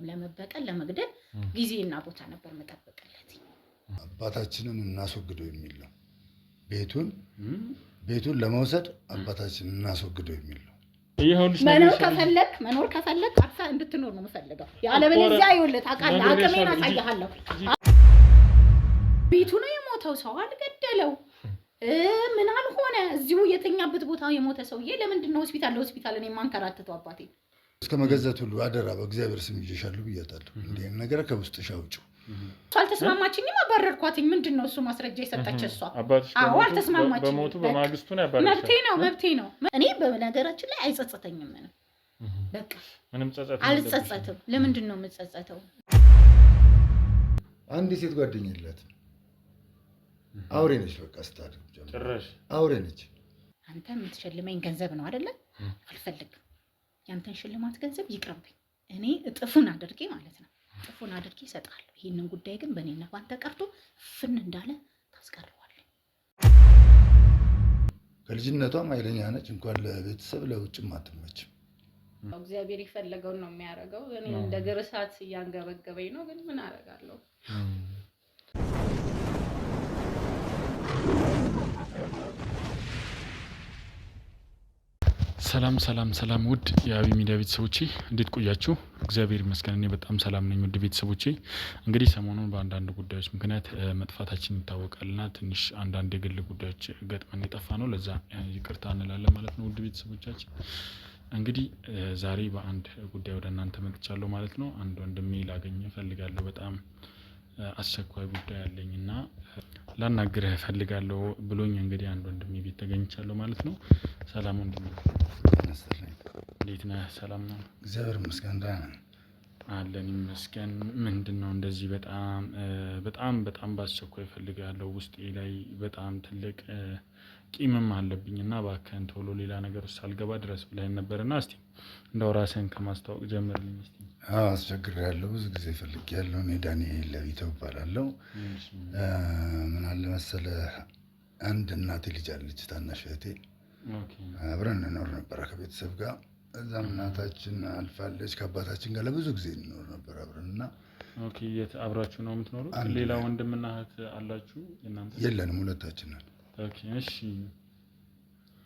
ለመበቀል ለመግደል ጊዜና ቦታ ነበር መጠበቅለት። አባታችንን እናስወግደው የሚል ነው። ቤቱን ለመውሰድ አባታችንን እናስወግደው የሚል ነው። መኖር ከፈለክ አርፈ እንድትኖር ነው የምፈልገው። ያለበለዚያ ይኸውልህ ታውቃለህ፣ አቅሜን አሳይሃለሁ። ቤቱ ነው የሞተው፣ ሰው አልገደለው ምን አልሆነ። እዚሁ የተኛበት ቦታ የሞተ ሰውዬ ለምንድን ነው ሆስፒታል እኔ ማንከራተተው? አባቴ እስከ መገዛት ሁሉ አደራ በእግዚአብሔር ስም ይዤሻለሁ ብያታለሁ። እንዴ ነገር ከውስጥሽ አውጪው። አልተስማማችኝም፣ አባረርኳትኝ። ምንድነው እሱ ማስረጃ የሰጠች እሷ? አዎ አልተስማማችኝም። በሞቱ በማግስቱ ነው ያባረርኩት። መብቴ ነው። እኔ በነገራችን ላይ አይጸጸተኝም። በቃ ምንም ጸጸት አልጸጸትም። ለምንድን ነው የምጸጸተው? አንድ ሴት ጓደኛ የላትም። አውሬ ነች። በቃ ስታድግ ጭራሽ አውሬ ነች። አንተ የምትሸልመኝ ገንዘብ ነው አይደለ? አልፈልግም። ያንተን ሽልማት ገንዘብ ይቅርብኝ። እኔ እጥፉን አድርጌ ማለት ነው እጥፉን አድርጌ እሰጥሃለሁ። ይሄንን ጉዳይ ግን በእኔና ባንተ ቀርቶ ፍን እንዳለ ታስቀርዋለህ። ከልጅነቷም ኃይለኛ ነች። እንኳን ለቤተሰብ ለውጭም አትመችም። እግዚአብሔር የፈለገውን ነው የሚያደርገው። እኔ እንደ ግርሳት እያንገበገበኝ ነው፣ ግን ምን አደርጋለሁ? ሰላም ውድ የአቢ ሚዲያ ቤተሰቦቼ እንዴት ቆያችሁ? እግዚአብሔር ይመስገን እኔ በጣም ሰላም ነኝ። ውድ ቤተሰቦቼ እንግዲህ ሰሞኑን በአንዳንድ ጉዳዮች ምክንያት መጥፋታችን ይታወቃልና ትንሽ አንዳንድ የግል ጉዳዮች ገጥመን የጠፋ ነው። ለዛ ይቅርታ እንላለን ማለት ነው። ውድ ቤተሰቦቻችን እንግዲህ ዛሬ በአንድ ጉዳይ ወደ እናንተ መጥቻለሁ ማለት ነው። አንድ ወንድሜ ላገኝ እፈልጋለሁ። በጣም አስቸኳይ ጉዳይ አለኝና ላናግርህ እፈልጋለሁ ብሎኝ እንግዲህ አንድ ወንድሜ ቤት ተገኝቻለሁ ማለት ነው። ሰላም ወንድሜ፣ እንዴት ነህ? ሰላም ነው? እግዚአብሔር ይመስገን ደህና ነኝ። አለን ይመስገን። ምንድነው እንደዚህ በጣም በአስቸኳይ እፈልጋለሁ። ውስጤ ላይ በጣም ትልቅ ቂምም አለብኝና እባክህን ቶሎ ሌላ ነገር ውስጥ ሳልገባ ድረስ ብለኸኝ ነበርና እስቲ እንደው ራስህን ከማስተዋወቅ ጀምርልኝ እስቲ። አስቸግሬያለሁ፣ ብዙ ጊዜ ፈልጌያለሁ። እኔ ዳንኤል ለቢተው እባላለሁ። ምን አለ መሰለህ፣ አንድ እናቴ ልጅ አለች፣ ታናሽ እህቴ። አብረን እንኖር ነበረ ከቤተሰብ ጋር። እዛም እናታችን አልፋለች። ከአባታችን ጋር ለብዙ ጊዜ እንኖር ነበር አብረንና። ኦኬ። የት አብራችሁ ነው የምትኖሩት? ሌላ ወንድምና እህት አላችሁ እናንተ? የለንም፣ ሁለታችን ነን። ኦኬ። እሺ።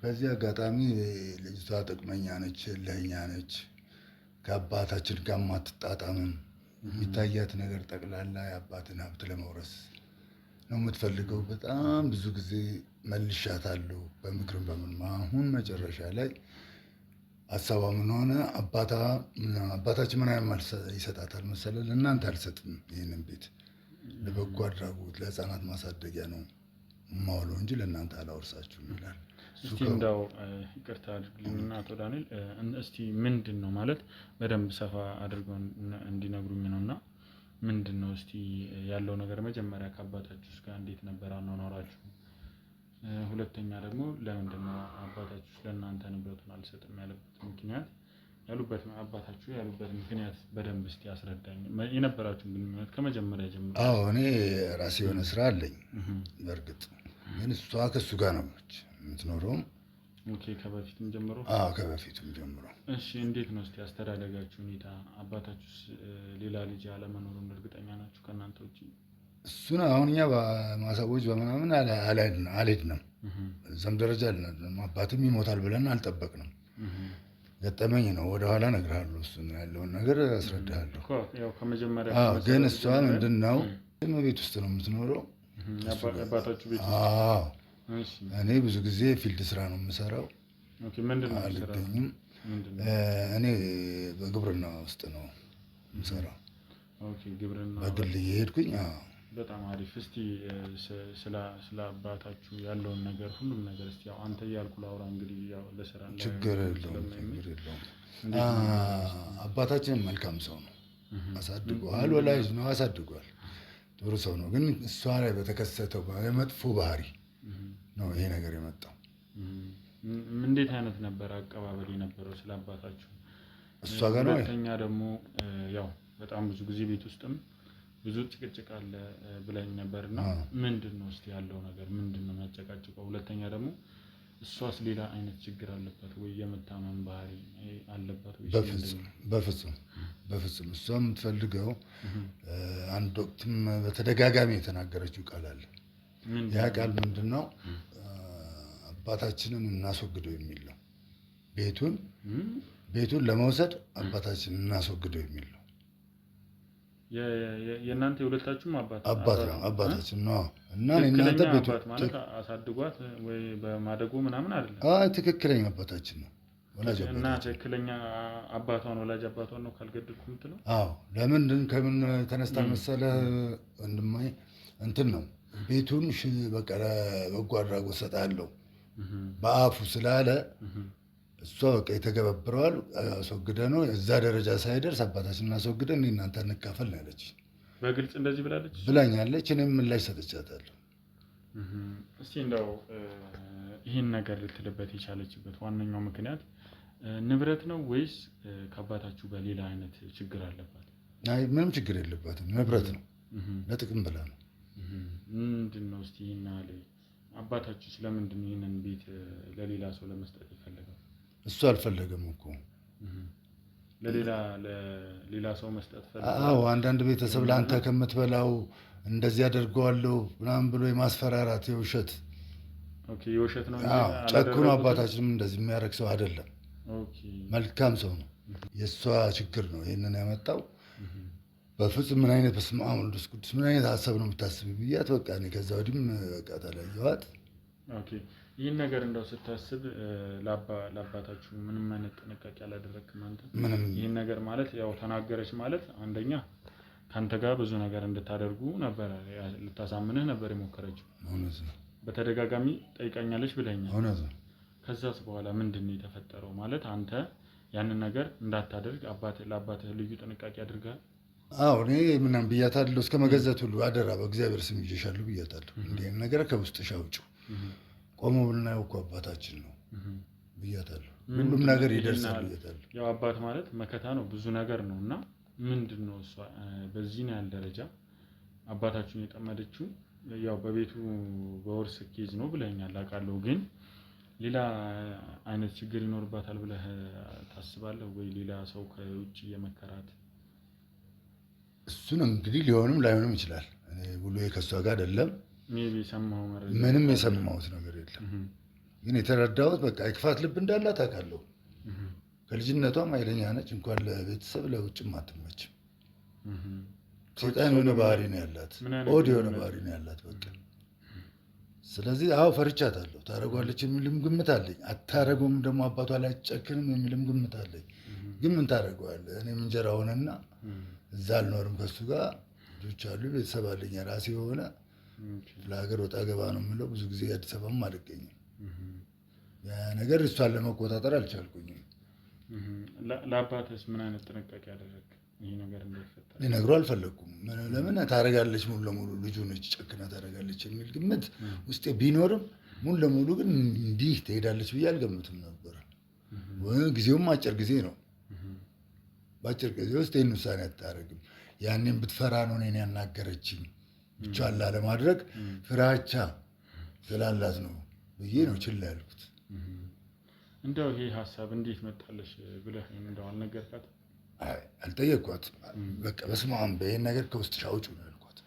በዚህ አጋጣሚ ልጅቷ ጥቅመኛ ነች፣ እልኸኛ ነች። ከአባታችን ጋር ማትጣጣምም። የሚታያት ነገር ጠቅላላ የአባትን ሀብት ለመውረስ ነው የምትፈልገው። በጣም ብዙ ጊዜ መልሻታለሁ በምክርም በምንም። አሁን መጨረሻ ላይ ሀሳቧ ምን ሆነ፣ አባታችን ምን አይነት ይሰጣታል መሰለህ? ለእናንተ አልሰጥም፣ ይህንን ቤት ለበጎ አድራጎት ለህፃናት ማሳደጊያ ነው የማውለው እንጂ ለእናንተ አላወርሳችሁም ይላል። እስቲ እንዳው ይቅርታ አድርግልኝና አቶ ዳንኤል እስቲ ምንድን ነው ማለት በደንብ ሰፋ አድርገው እንዲነግሩኝ ነውና ምንድን ነው እስቲ ያለው ነገር? መጀመሪያ ከአባታችሁ ጋር እንዴት ነበር አኗኗራችሁ? ሁለተኛ ደግሞ ለምንድን ነው አባታችሁ ለእናንተ ንብረቱን አልሰጥም ያለበት ምክንያት? አባታችሁ ያሉበት ምክንያት በደንብ እስቲ አስረዳኝ። የነበራችሁን ግንኙነት ከመጀመሪያ ጀምሮ። እኔ ራሴ የሆነ ስራ አለኝ በእርግጥ፣ ግን እሷ ከሱ ጋር ነች የምትኖረውም። ኦኬ። ከበፊትም ጀምሮ? ከበፊትም ጀምሮ። እሺ። እንዴት ነው እስቲ አስተዳደጋችሁ ሁኔታ? አባታችሁስ ሌላ ልጅ አለመኖሩን እርግጠኛ ናችሁ ከእናንተ ውጪ? እሱን አሁን እኛ በማሳቦች በምናምን አልሄድንም፣ እዛም ደረጃ አልሄድንም። አባትም ይሞታል ብለን አልጠበቅንም። ገጠመኝ ነው። ወደኋላ እነግርሃለሁ፣ እሱን ያለውን ነገር አስረዳሃለሁ። ግን እሷ ምንድን ነው ቤት ውስጥ ነው የምትኖረው። አባታችሁ ቤት? እኔ ብዙ ጊዜ ፊልድ ስራ ነው የምሰራው፣ አልገኝም። እኔ በግብርና ውስጥ ነው የምሰራው፣ በግል እየሄድኩኝ። በጣም አሪፍ። እስቲ ስለ አባታችሁ ያለውን ነገር ሁሉም ነገር እስቲ ያው አንተ እያልኩ ላውራ እንግዲህ ያው ለስራ ችግር የለውም። አባታችን መልካም ሰው ነው፣ አሳድጓል። ወላጅ ነው፣ አሳድጓል። ጥሩ ሰው ነው። ግን እሷ ላይ በተከሰተው የመጥፎ ባህሪ ነው ይሄ ነገር የመጣው። እንዴት አይነት ነበር አቀባበል የነበረው ስለ አባታችሁ? እሷ ጋር ነው። ሁለተኛ ደግሞ ያው በጣም ብዙ ጊዜ ቤት ውስጥም ብዙ ጭቅጭቅ አለ ብለኝ ነበርና ምንድን ነው እስቲ ያለው ነገር ምንድን ነው የሚያጨቃጭቀው? ሁለተኛ ደግሞ እሷስ ሌላ አይነት ችግር አለባት ወይ? የመታመን ባህሪ አለባት ወይ? በፍጹም እሷ የምትፈልገው አንድ ወቅትም በተደጋጋሚ የተናገረችው ቃል አለ። ያ ቃል ምንድን ነው? አባታችንን እናስወግደው የሚል ነው። ቤቱን ለመውሰድ አባታችንን እናስወግደው የሚል ነው። የእናንተ የሁለታችሁም አባታችን ነው እና እናንተ ቤቱን ማለት አሳድጓት ወይ በማደጎ ምናምን አይደለም። ትክክለኛ አባታችን ነው። እና ትክክለኛ ወላጅ አባቷን ነው ካልገደልኩ የምትለው? አዎ። ከምን ተነስታ መሰለህ ወንድማዬ? እንትን ነው ቤቱን በቃ ለበጎ አድራጎት እሰጥሃለሁ በአፉ ስላለ እሷ በቃ የተገበብረዋል። አስወግደ ነው እዛ ደረጃ ሳይደርስ አባታችን እናስወግደ እኔ እናንተ እንካፈል ነው ያለች። በግልጽ እንደዚህ ብላኛለች። እኔም ምላሽ ሰጥቻታለሁ። እስቲ እንደው ይህን ነገር ልትልበት የቻለችበት ዋነኛው ምክንያት ንብረት ነው ወይስ ከአባታችሁ ጋር ሌላ አይነት ችግር አለባት? አይ ምንም ችግር የለባትም። ንብረት ነው፣ ለጥቅም ብላ ነው። ምንድን ነው እስቲ ይህን አለ አባታችሁ ስለምንድን ይህንን ቤት ለሌላ ሰው ለመስጠት የፈለገው? እሱ አልፈለገም እኮ ለሌላ ሰው መስጠት ፈልገው። አዎ አንዳንድ ቤተሰብ ለአንተ ከምትበላው እንደዚህ አደርገዋለሁ ምናምን ብሎ የማስፈራራት የውሸት ነው። ጨክኖ አባታችንም እንደዚህ የሚያደርግ ሰው አይደለም። መልካም ሰው ነው። የእሷ ችግር ነው ይህንን ያመጣው። በፍጹም ምን አይነት በስመ አብ ወወልድ ወመንፈስ ቅዱስ ምን አይነት ሀሳብ ነው የምታስብ ብያት በቃ እኔ ከዛ ወዲህም በቃ ተለየኋት። ይህን ነገር እንደው ስታስብ ለአባታችሁ ምንም አይነት ጥንቃቄ አላደረግክም አንተ? ይህን ነገር ማለት ያው ተናገረች ማለት አንደኛ ከአንተ ጋር ብዙ ነገር እንድታደርጉ ነበር፣ ልታሳምንህ ነበር የሞከረችው። እውነት ነው። በተደጋጋሚ ጠይቃኛለች ብለኛል። እውነት ነው። ከዛስ በኋላ ምንድን ነው የተፈጠረው? ማለት አንተ ያንን ነገር እንዳታደርግ ለአባትህ ልዩ ጥንቃቄ አድርጋል? አዎ እኔ ምናምን ብያታለሁ። እስከ መገዘት ሁሉ አደራ በእግዚአብሔር ስም ይዤሻለሁ ብያታለሁ። እንዲህ ነገር ከውስጥሽ አውጪው፣ ቆሞ ብናየው እኮ አባታችን ነው ብያታለሁ። ሁሉም ነገር ይደርሳል ብያታለሁ። ያው አባት ማለት መከታ ነው፣ ብዙ ነገር ነው። እና ምንድን ነው እሷ በዚህ ነው ያለ ደረጃ አባታችሁን የጠመደችው? ያው በቤቱ በውርስ ኬዝ ነው ብለኛል አውቃለሁ። ግን ሌላ አይነት ችግር ይኖርባታል ብለህ ታስባለህ ወይ? ሌላ ሰው ከውጭ የመከራት? እሱን እንግዲህ ሊሆንም ላይሆንም ይችላል። እኔ ብሎ ከሷ ጋር አይደለም። ምንም የሰማሁት ነገር የለም። ግን የተረዳሁት በቃ የክፋት ልብ እንዳላት አውቃለሁ። ከልጅነቷም ኃይለኛ ነች። እንኳን ለቤተሰብ ለውጭም አትመችም። ሴጣን የሆነ ባህሪ ነው ያላት፣ ኦድ የሆነ ባህሪ ነው ያላት በቃ። ስለዚህ ፈርቻታለሁ። ታደርጓለች የሚልም ግምት አለኝ። አታደርገውም ደግሞ አባቷ ላይ አትጨክንም የሚልም ግምት አለኝ። ግን ምን ታደርገዋለህ? እኔም እንጀራ ሆነና እዛ አልኖርም ከሱ ጋር። ልጆች አሉ፣ ቤተሰብ አለኝ ራሴ የሆነ። ለሀገር ወጣ ገባ ነው የምለው። ብዙ ጊዜ አዲስ አበባም አልገኝም። ያ ነገር እሷን ለመቆጣጠር አልቻልኩኝም። ለአባትስ ምን አይነት ጥንቃቄ ያደረግ? ይህ ነገር እንዳይፈጠር ሊነግሩ አልፈለግኩም። ለምን ታደርጋለች ሙሉ ለሙሉ ልጁ ነች ጨክና ታደርጋለች የሚል ግምት ውስጤ ቢኖርም ሙሉ ለሙሉ ግን እንዲህ ትሄዳለች ብዬ አልገምትም ነበር። ጊዜውም አጭር ጊዜ ነው። በአጭር ጊዜ ውስጥ ይህን ውሳኔ አታደርግም። ያኔም ብትፈራ ነው እኔን ያናገረችኝ። ብቻዋን ላለማድረግ ፍራቻ ስላላት ነው ብዬ ነው ችላ ያልኩት። እንደው ይሄ ሀሳብ እንዴት መጣለሽ ብለህ እንደው አልነገርካት? አልጠየቅኳት። በቃ በስመ አብ ይሄን ነገር ከውስጥሽ አውጪው ነው ያልኳት።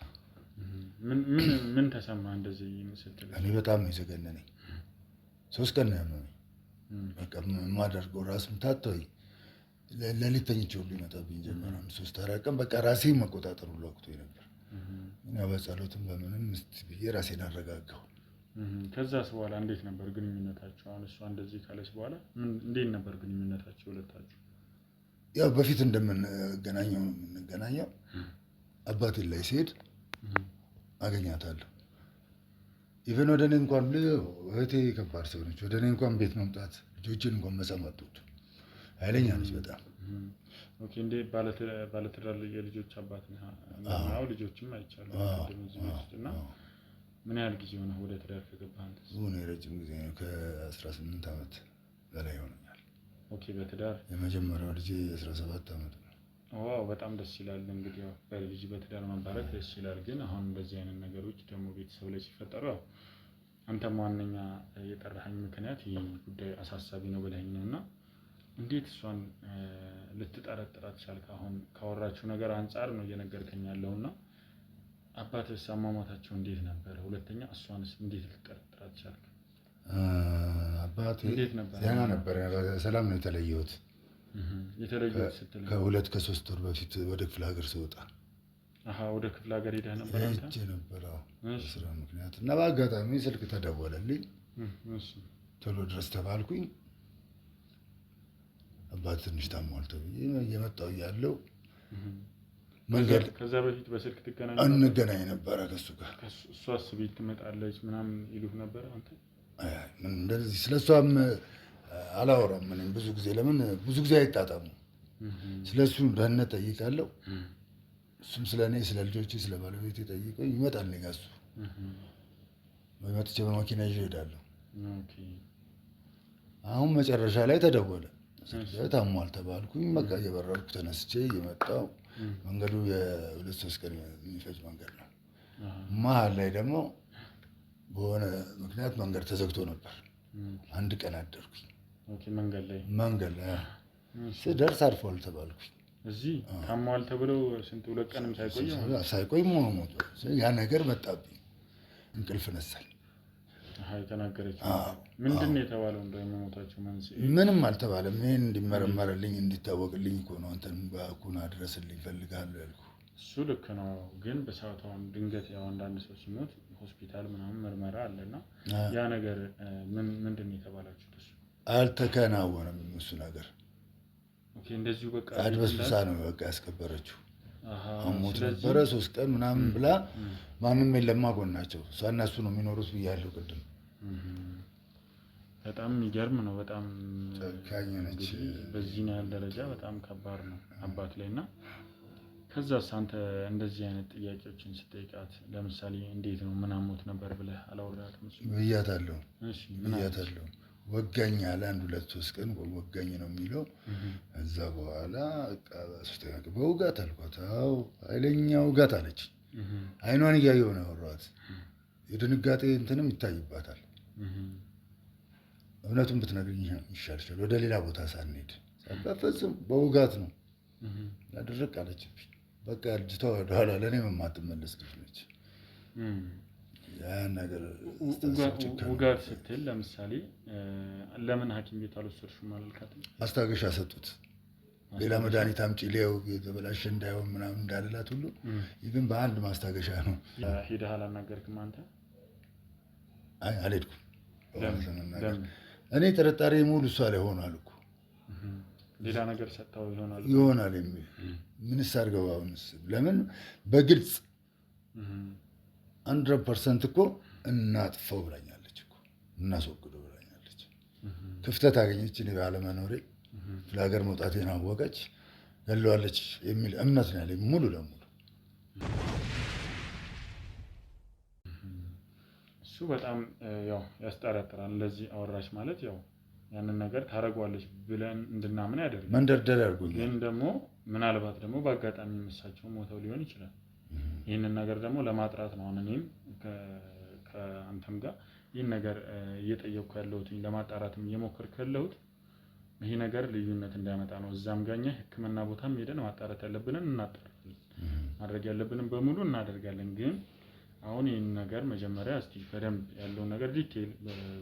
ምን ተሰማ እንደዚህ ስትል? እኔ በጣም ነው የዘገነነኝ። 3 ቀን ነው ያመመኝ። በቃ የማደርገው ራስ ምታት ተወኝ። ሌሊት ተኝቼ ሁሉ ይመጣብኝ ጀመረ። 3-4 ቀን በቃ ራሴን መቆጣጠር ሁሉ አቅቶኝ ነበር። በጸሎትም በምንም እስቲ ብዬ ራሴን አረጋጋሁ። ከዛስ በኋላ እንዴት ነበር ግንኙነታችሁ? አሁን እሷ እንደዚህ ካለች በኋላ እንዴት ነበር ግንኙነታችሁ ሁለታችሁ? ያው በፊት እንደምንገናኘው ነው የምንገናኘው። አባቴን ላይ ሲሄድ አገኛታለሁ። ኢቨን ወደ እኔ እንኳን እህቴ ከባድ ሰው ነች። ወደ እኔ እንኳን ቤት መምጣት ልጆችን እንኳን መጸመጡት ኃይለኛ ነች በጣም። ኦኬ እንዴ ባለትዳር የልጆች አባት ነህ? አዎ ልጆችም አይቻልም እና ምን ያህል ጊዜ ሆነ ወደ ትዳር ከገባህ አንተስ? ረጅም ጊዜ ነው። ከ18 ዓመት በላይ ሆነኛል። ኦኬ በትዳር የመጀመሪያው ልጅ 17 ዓመት ነው። ዋው በጣም ደስ ይላል። እንግዲህ ያው በልጅ በትዳር መባረክ ደስ ይላል። ግን አሁን እንደዚህ አይነት ነገሮች ደግሞ ቤተሰብ ላይ ሲፈጠሩ ያው አንተም ዋነኛ የጠራኸኝ ምክንያት ይህ ጉዳይ አሳሳቢ ነው ብለኸኝ ነው እና እንዴት እሷን ልትጠረጥራት ቻልክ? አሁን ካወራችሁ ነገር አንጻር ነው እየነገርከኝ ያለውና አባትስ አሟሟታቸው እንዴት ነበር? ሁለተኛ እሷንስ እንዴት ልትጠረጥራት ቻልክ? አባቴ እንዴት ነበር? ደህና ነበር። ሰላም ነው የተለየሁት። የተለየሁት ስትል ከሁለት ከሶስት ወር በፊት ወደ ክፍለ ሀገር ስወጣ ወደ ክፍለ ሀገር ሄደህ ነበር? ሄጄ ነበር በስራ ምክንያት እና በአጋጣሚ ስልክ ተደወለልኝ። ቶሎ ድረስ ተባልኩኝ። አባት ትንሽ ታሟል ተብዬ እየመጣሁ እያለሁ መንገድ ከዛ በፊት በስልክ እንገናኝ ነበረ ከሱ ጋር። እሷስ ቤት ትመጣለች ምናምን ይሉህ ነበረ አንተ? እንደዚህ ስለ እሷም አላወራም። ምንም ብዙ ጊዜ ለምን ብዙ ጊዜ አይጣጣሙ። ስለ እሱ ደህንነት ጠይቃለሁ። እሱም ስለ እኔ ስለ ልጆቼ ስለ ባለቤቴ ጠይቆኝ ይመጣል። እኔ ጋር እሱ መጥቼ በመኪና ይዤ እሄዳለሁ። አሁን መጨረሻ ላይ ተደወለ። ታሟል ተባልኩኝ። በቃ እየበረርኩ ተነስቼ እየመጣሁ መንገዱ የሁለት ሶስት ቀን የሚፈጅ መንገድ ነው። መሀል ላይ ደግሞ በሆነ ምክንያት መንገድ ተዘግቶ ነበር። አንድ ቀን አደርኩኝ መንገድ ላይ ስደርስ አርፏል ተባልኩኝ። እዚህ ታሟል ተብለው ስንት ሁለት ቀንም ሳይቆይ ሞት ያ ነገር መጣብኝ። እንቅልፍ ነሳኝ። የተናገረች ምንድን ነው የተባለው? እንደሞታቸው መንስኤ ምንም አልተባለም። ይሄን እንዲመረመርልኝ እንዲታወቅልኝ እኮ ነው አንተን በኩና ድረስልኝ እፈልጋለሁ ያልኩህ። እሱ ልክ ነው። ግን በሰዓቱ አሁን ድንገት ያው አንዳንድ ሰው ሲሞት ሆስፒታል ምናምን ምርመራ አለና ያ ነገር ምንድን ነው የተባላችሁት? እሱ አልተከናወነም እሱ ነገር። እንደዚሁ በቃ አድበስብሳ ነው በቃ ያስቀበረችው። አሞት ነበረ 3 ቀን ምናምን ብላ ማንም የለም ጎናቸው። እሷና እሱ ነው የሚኖሩት ብያለሁ ቅድም። በጣም የሚገርም ነው። በጣም ጨካኝ ነች። በዚህ ነው ያለ ደረጃ በጣም ከባድ ነው አባት ላይ እና ከዛስ አንተ እንደዚህ አይነት ጥያቄዎችን ስጠይቃት ለምሳሌ እንዴት ነው ምን አሞት ነበር ብለህ አላወራትም? ብያታለሁ። ብያታለሁ ወጋኝ አለ። 1-2-3 ቀን ወጋኝ ነው የሚለው። እዛ በኋላ በውጋት አልኳት። አዎ ኃይለኛ ውጋት አለች። አይኗን እያየሁ ነው ያወራኋት። የድንጋጤ እንትንም ይታይባታል። እውነቱን ብትነግሪኝ ይሻልሻል ወደ ሌላ ቦታ ሳንሄድ። በፍጹም በውጋት ነው ያደረቅ አለችብኝ። በቃ ልጅቷ ወደኋላ ለእኔ የማትመለስ ልጅ ነች። ያን ነገር ውጋት ስትል ለምሳሌ ለምን ሐኪም ቤት አልወሰድሽም አላልካትም? ማስታገሻ ሰጡት። ሌላ መድኃኒት አምጪ ሊያው የተበላሸ እንዳይሆን ምናምን እንዳልላት ሁሉ ግን በአንድ ማስታገሻ ነው። ሄደህ አላናገርክም አንተ? አይ አልሄድኩም። እኔ ጥርጣሬ ሙሉ እሷ ላይ ሆኗል እኮ ሌላ ነገር ሰጥተው ይሆናል የሚል ምንስ አድርገው አሁንስ ለምን በግልጽ 100% እኮ እናጥፈው ብላኛለች እኮ እናስወግደው ብላኛለች። ክፍተት አገኘች እኔ ባለመኖሬ ለሀገር መውጣቴን አወቀች። ገለዋለች የሚል እምነት ነው ያለኝ ሙሉ ለሙሉ። እሱ በጣም ያው ያስጠረጥራል። እንደዚህ አወራሽ ማለት ያው ያንን ነገር ታረጋለች ብለን እንድናምን ያደርጋል። መንደርደር ያርጉኝ። ግን ደግሞ ምናልባት ደግሞ በአጋጣሚ መሳቸው ሞተው ሊሆን ይችላል። ይህንን ነገር ደግሞ ለማጥራት ነው እኔም ከአንተም ጋር ይህን ነገር እየጠየቅኩ ያለሁት ለማጣራትም እየሞከርኩ ያለሁት ይሄ ነገር ልዩነት እንዳያመጣ ነው። እዛም ጋኛ ሕክምና ቦታም ሄደን ማጣራት ያለብንን እናጣራለን፣ ማድረግ ያለብንን በሙሉ እናደርጋለን። ግን አሁን ይህን ነገር መጀመሪያ እስቲ በደንብ ያለውን ነገር ዲቴል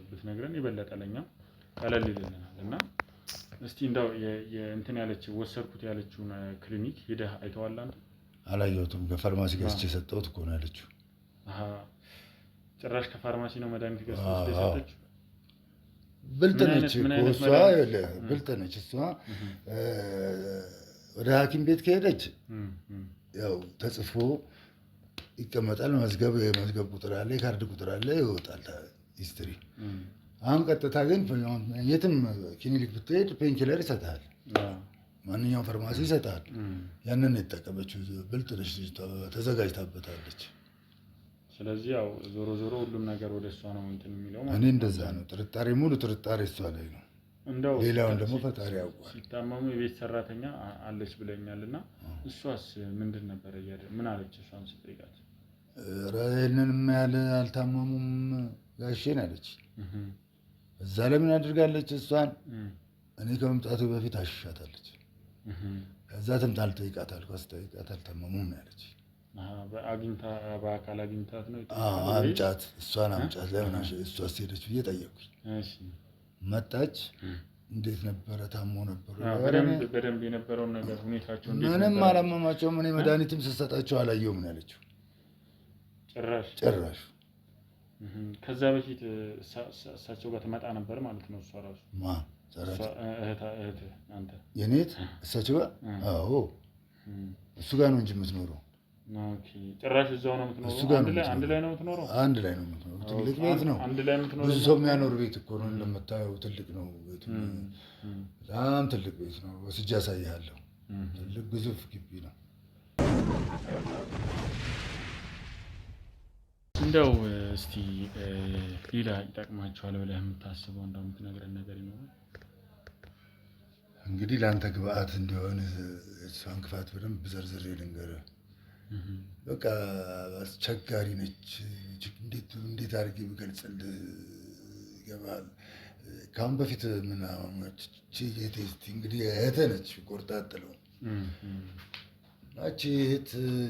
ብትነግረን የበለጠ ለኛ ቀለል ይልልናል። እና እስቲ እንደው የእንትን ያለችው ወሰድኩት ያለችውን ክሊኒክ ሄደህ አይተዋል አንተ? አላየሁትም። ከፋርማሲ ገዝቼ የሰጠሁት እኮ ነው ያለችው። ጭራሽ ከፋርማሲ ነው መድኃኒት ገዝተሽ የሰጠችው? ብልጥ ነች እሷ፣ ብልጥ ነች እሷ። ወደ ሐኪም ቤት ከሄደች ያው ተጽፎ ይቀመጣል። የመዝገብ ቁጥር አለ፣ የካርድ ቁጥር አለ፣ ይወጣል ሂስትሪ። አሁን ቀጥታ ግን የትም ክሊኒክ ብትሄድ ፔንኪለር ይሰጣል፣ ማንኛውም ፋርማሲ ይሰጣል። ያንን የተጠቀመችው ብልጥ ነች ልጅቷ፣ ተዘጋጅታበታለች። ስለዚህ ያው ዞሮ ዞሮ ሁሉም ነገር ወደ እሷ ነው እንትን የሚለው ማለት ነው። እኔ እንደዛ ነው ጥርጣሬ፣ ሙሉ ጥርጣሬ እሷ ላይ ነው። እንደው ሌላውን ደግሞ ፈጣሪ ያውቃል። ሲታመሙ የቤት ሰራተኛ አለች ብለኛልና እሷስ ምንድን ነበር ምን አለች? እሷን ስትጠይቃት ይህንንም ያህል አልታመሙም ጋሼን አለች። እዛ ለምን አድርጋለች እሷን እኔ ከመምጣቱ በፊት አሽሻታለች። ከዛ ትምጣ አልጠይቃት አልኳት። ስጠይቃት አልታመሙም ነው ያለች። በአካል አግኝታት ነው አምጫት፣ እሷን አምጫት። ለምን እሷ ሄደች ብዬ ጠየቅኩኝ። መጣች። እንዴት ነበረ? ታሞ ነበሩ? በደንብ የነበረውን ነገር ሁኔታቸው ምንም አላመማቸውም። እኔ መድኃኒትም ስሰጣቸው አላየሁም ነው ያለችው። ጭራሽ ከዛ በፊት እሳቸው ጋር ትመጣ ነበር ማለት ነው። እሷ ራሱ አንተ የኔት እሳቸው ጋር? አዎ እሱ ጋር ነው እንጂ የምትኖረው። ጭራሽ እዛው ነው የምትኖረው? አንድ ላይ ነው የምትኖረው? አንድ ላይ ነው የምትኖረው። ትልቅ ቤት ነው። ብዙ ሰው የሚያኖር ቤት እኮ ነው። እንደምታየው ትልቅ ነው ቤቱ። በጣም ትልቅ ቤት ነው። ወስጄ አሳይሃለሁ። ትልቅ ግዙፍ ግቢ ነው። እንደው እስቲ ሌላ ይጠቅማቸዋል ብለህ የምታስበው እንደው የምትነግረን ነገር ይኖራል? እንግዲህ ለአንተ ግብአት እንዲሆን እሷን ክፋት በደንብ ዘርዝሬ ልንገርህ። በቃ አስቸጋሪ ነች። እንዴት አድርጌ ብገልጽልህ ይገባል? ከአሁን በፊት ምናች እንግዲህ እህትህ ነች። ቆርጣጥለው ናች እህት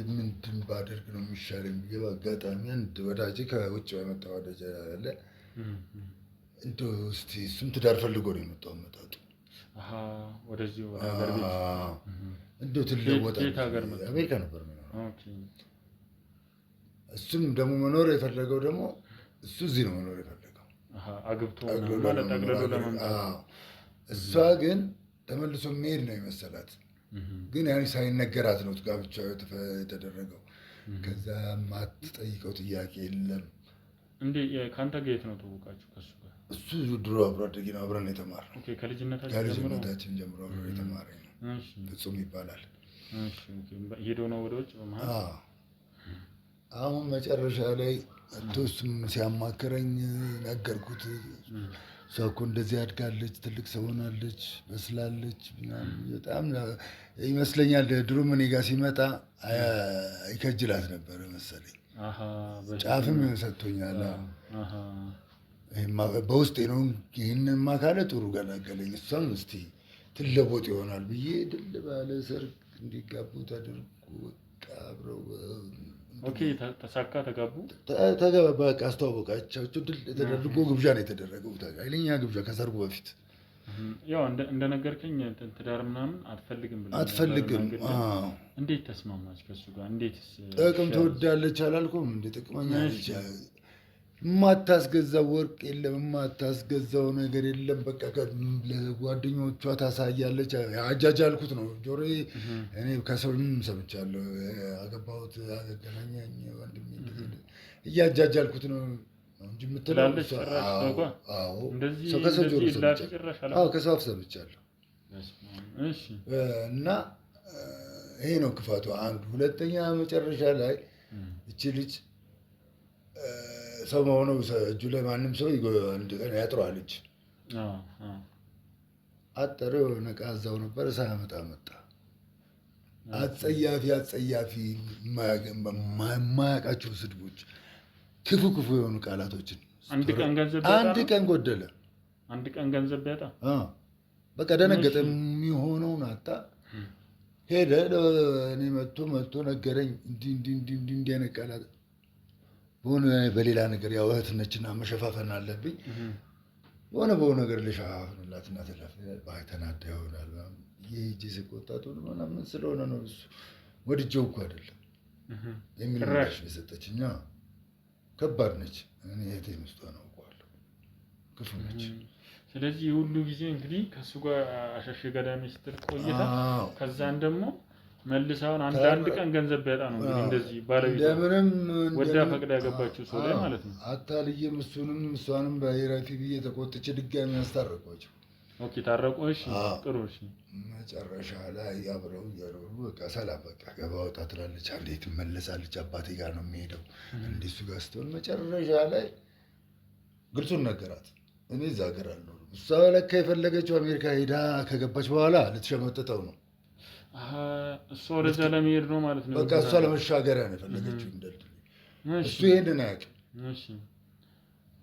ምንድን ባደርግ ነው የሚሻለኝ ብዬ በአጋጣሚ አንድ ወዳጄ ከውጭ በመጣ ወዳጄ አለ። እንደው እስኪ እሱም ትዳር ፈልጎ ነው የመጣው። መጣጡ ወደዚህ እንደው ትለወጣ አሜሪካ ነበር። እሱም ደግሞ መኖር የፈለገው ደግሞ እሱ እዚህ ነው መኖር የፈለገው አግብቶ ማለት አግለሎ ለማምጣት። እሷ ግን ተመልሶ መሄድ ነው የመሰላት። ግን ያኔ ሳይነገራት ነው ጋብቻው የተደረገው። ከዛ ማትጠይቀው ጥያቄ የለም። እንዴ ከአንተ ጋር የት ነው ተዋወቃችሁ ከሱ ጋር? እሱ ድሮ አብሮ አደጌ ነው። አብረን የተማርነው። ኦኬ ከልጅነታችን ጀምሮ አብረን የተማረ ነው። ፍጹም ይባላል። ሄዶ ነው ወደ ውጭ በመሀል። አሁን መጨረሻ ላይ እሱም ሲያማክረኝ ነገርኩት። እሷ እኮ እንደዚህ አድጋለች፣ ትልቅ ሰው ሆናለች፣ በስላለች በጣም ይመስለኛል። ድሮም እኔ ጋር ሲመጣ ይከጅላት ነበር መሰለኝ። ጫፍም ሰጥቶኛል። በውስጤ ነው። ይህንማ ካለ ጥሩ ገላገለኝ። እሷም እስኪ ትለወጥ ይሆናል ብዬ ድል ባለ ሰርግ እንዲጋቡ ተደርጎ በቃ አብረው ተሳካ፣ ተጋቡ። በቃ አስተዋወቃቸው። ድል ተደርጎ ግብዣ ነው የተደረገው። ኃይለኛ ግብዣ ከሰርጉ በፊት። ያው እንደነገርከኝ ትዳር ምናምን አትፈልግም ብለህ አትፈልግም። እንዴት ተስማማች ከሱ ጋር? እንዴት ጥቅም ትወዳለች አላልኩም? እንደ ጥቅመኛ ነች። የማታስገዛው ወርቅ የለም፣ የማታስገዛው ነገር የለም። በቃ ለጓደኞቿ ታሳያለች። አጃጃልኩት ነው ጆሮዬ። እኔ ከሰውም ሰምቻለሁ። አገባሁት፣ አገናኛኝ ወንድሜ እያጃጃልኩት ነው እንጂ የምትለው ከሰው ጆሮ ሰምቻለሁ። ከሰው አፍ ሰምቻለሁ። እና ይሄ ነው ክፋቱ አንዱ። ሁለተኛ መጨረሻ ላይ እቺ ልጅ ሰው መሆኑ እጁ ላይ ማንም ሰው አንድ ቀን ያጥረዋለች። አጠረ። የሆነ ዕቃ እዛው ነበር፣ ሳያመጣ መጣ። አጸያፊ የማያውቃቸው ስድቦች፣ ክፉ የሆኑ ቃላቶችን። አንድ ቀን ጎደለ። አንድ ቀን ገንዘብ ቢያጣ በቃ ደነገጠ። የሚሆነውን አጣ። ሄደ። እኔ መጥቶ ነገረኝ። እንዲህ አይነት ቃላት በሆነ በሌላ ነገር ያው እህት ነችና መሸፋፈን አለብኝ። በሆነ ነገር ልሸፋፍንላትና ተናዳ ይሆናል። ይሄ ስቆጣት ምን ስለሆነ ነው እሱ ወድጄው እኮ አይደለም የሚል ምላሽ የሰጠችኝ። ከባድ ነች። እኔ እህቴን ውስጧን አውቀዋለሁ። ክፉ ነች። ስለዚህ ሁሉ ጊዜ እንግዲህ ከእሱ ጋር አሻሼ ገዳሜ ስትል ቆይታ ከዛን ደግሞ መልሳውን አንድ ቀን ገንዘብ ቢያጣ ነው እንግዲህ እንደዚህ ባለቤት ወዳ ፈቅዳ ያገባችው ሰው ላይ ማለት ነው። አታልዬም እሷንም በይራፊ ብዬ ተቆጥቼ ድጋሚ ያስታረቋቸው። ኦኬ ታረቁ። እሺ ጥሩ። እሺ መጨረሻ ላይ አብረው እየኖሩ በቃ ሰላም በቃ ገባ ወጣ ትላለች። አንዴ ትመለሳለች። አባቴ ጋር ነው የሚሄደው እንደሱ ጋር ስትሆን መጨረሻ ላይ ግልጹን ነገራት። እኔ እዛ ሀገር አልኖርም። እሷ ለካ የፈለገችው አሜሪካ ሄዳ ከገባች በኋላ ልትሸመጥጠው ነው። እሷ ወደዛ ለመሄድ ነው ማለት ነው። በቃ እሷ ለመሻገሪያ ነው የፈለገችው። እንደልድ እሱ ይሄንን አያውቅም። እሺ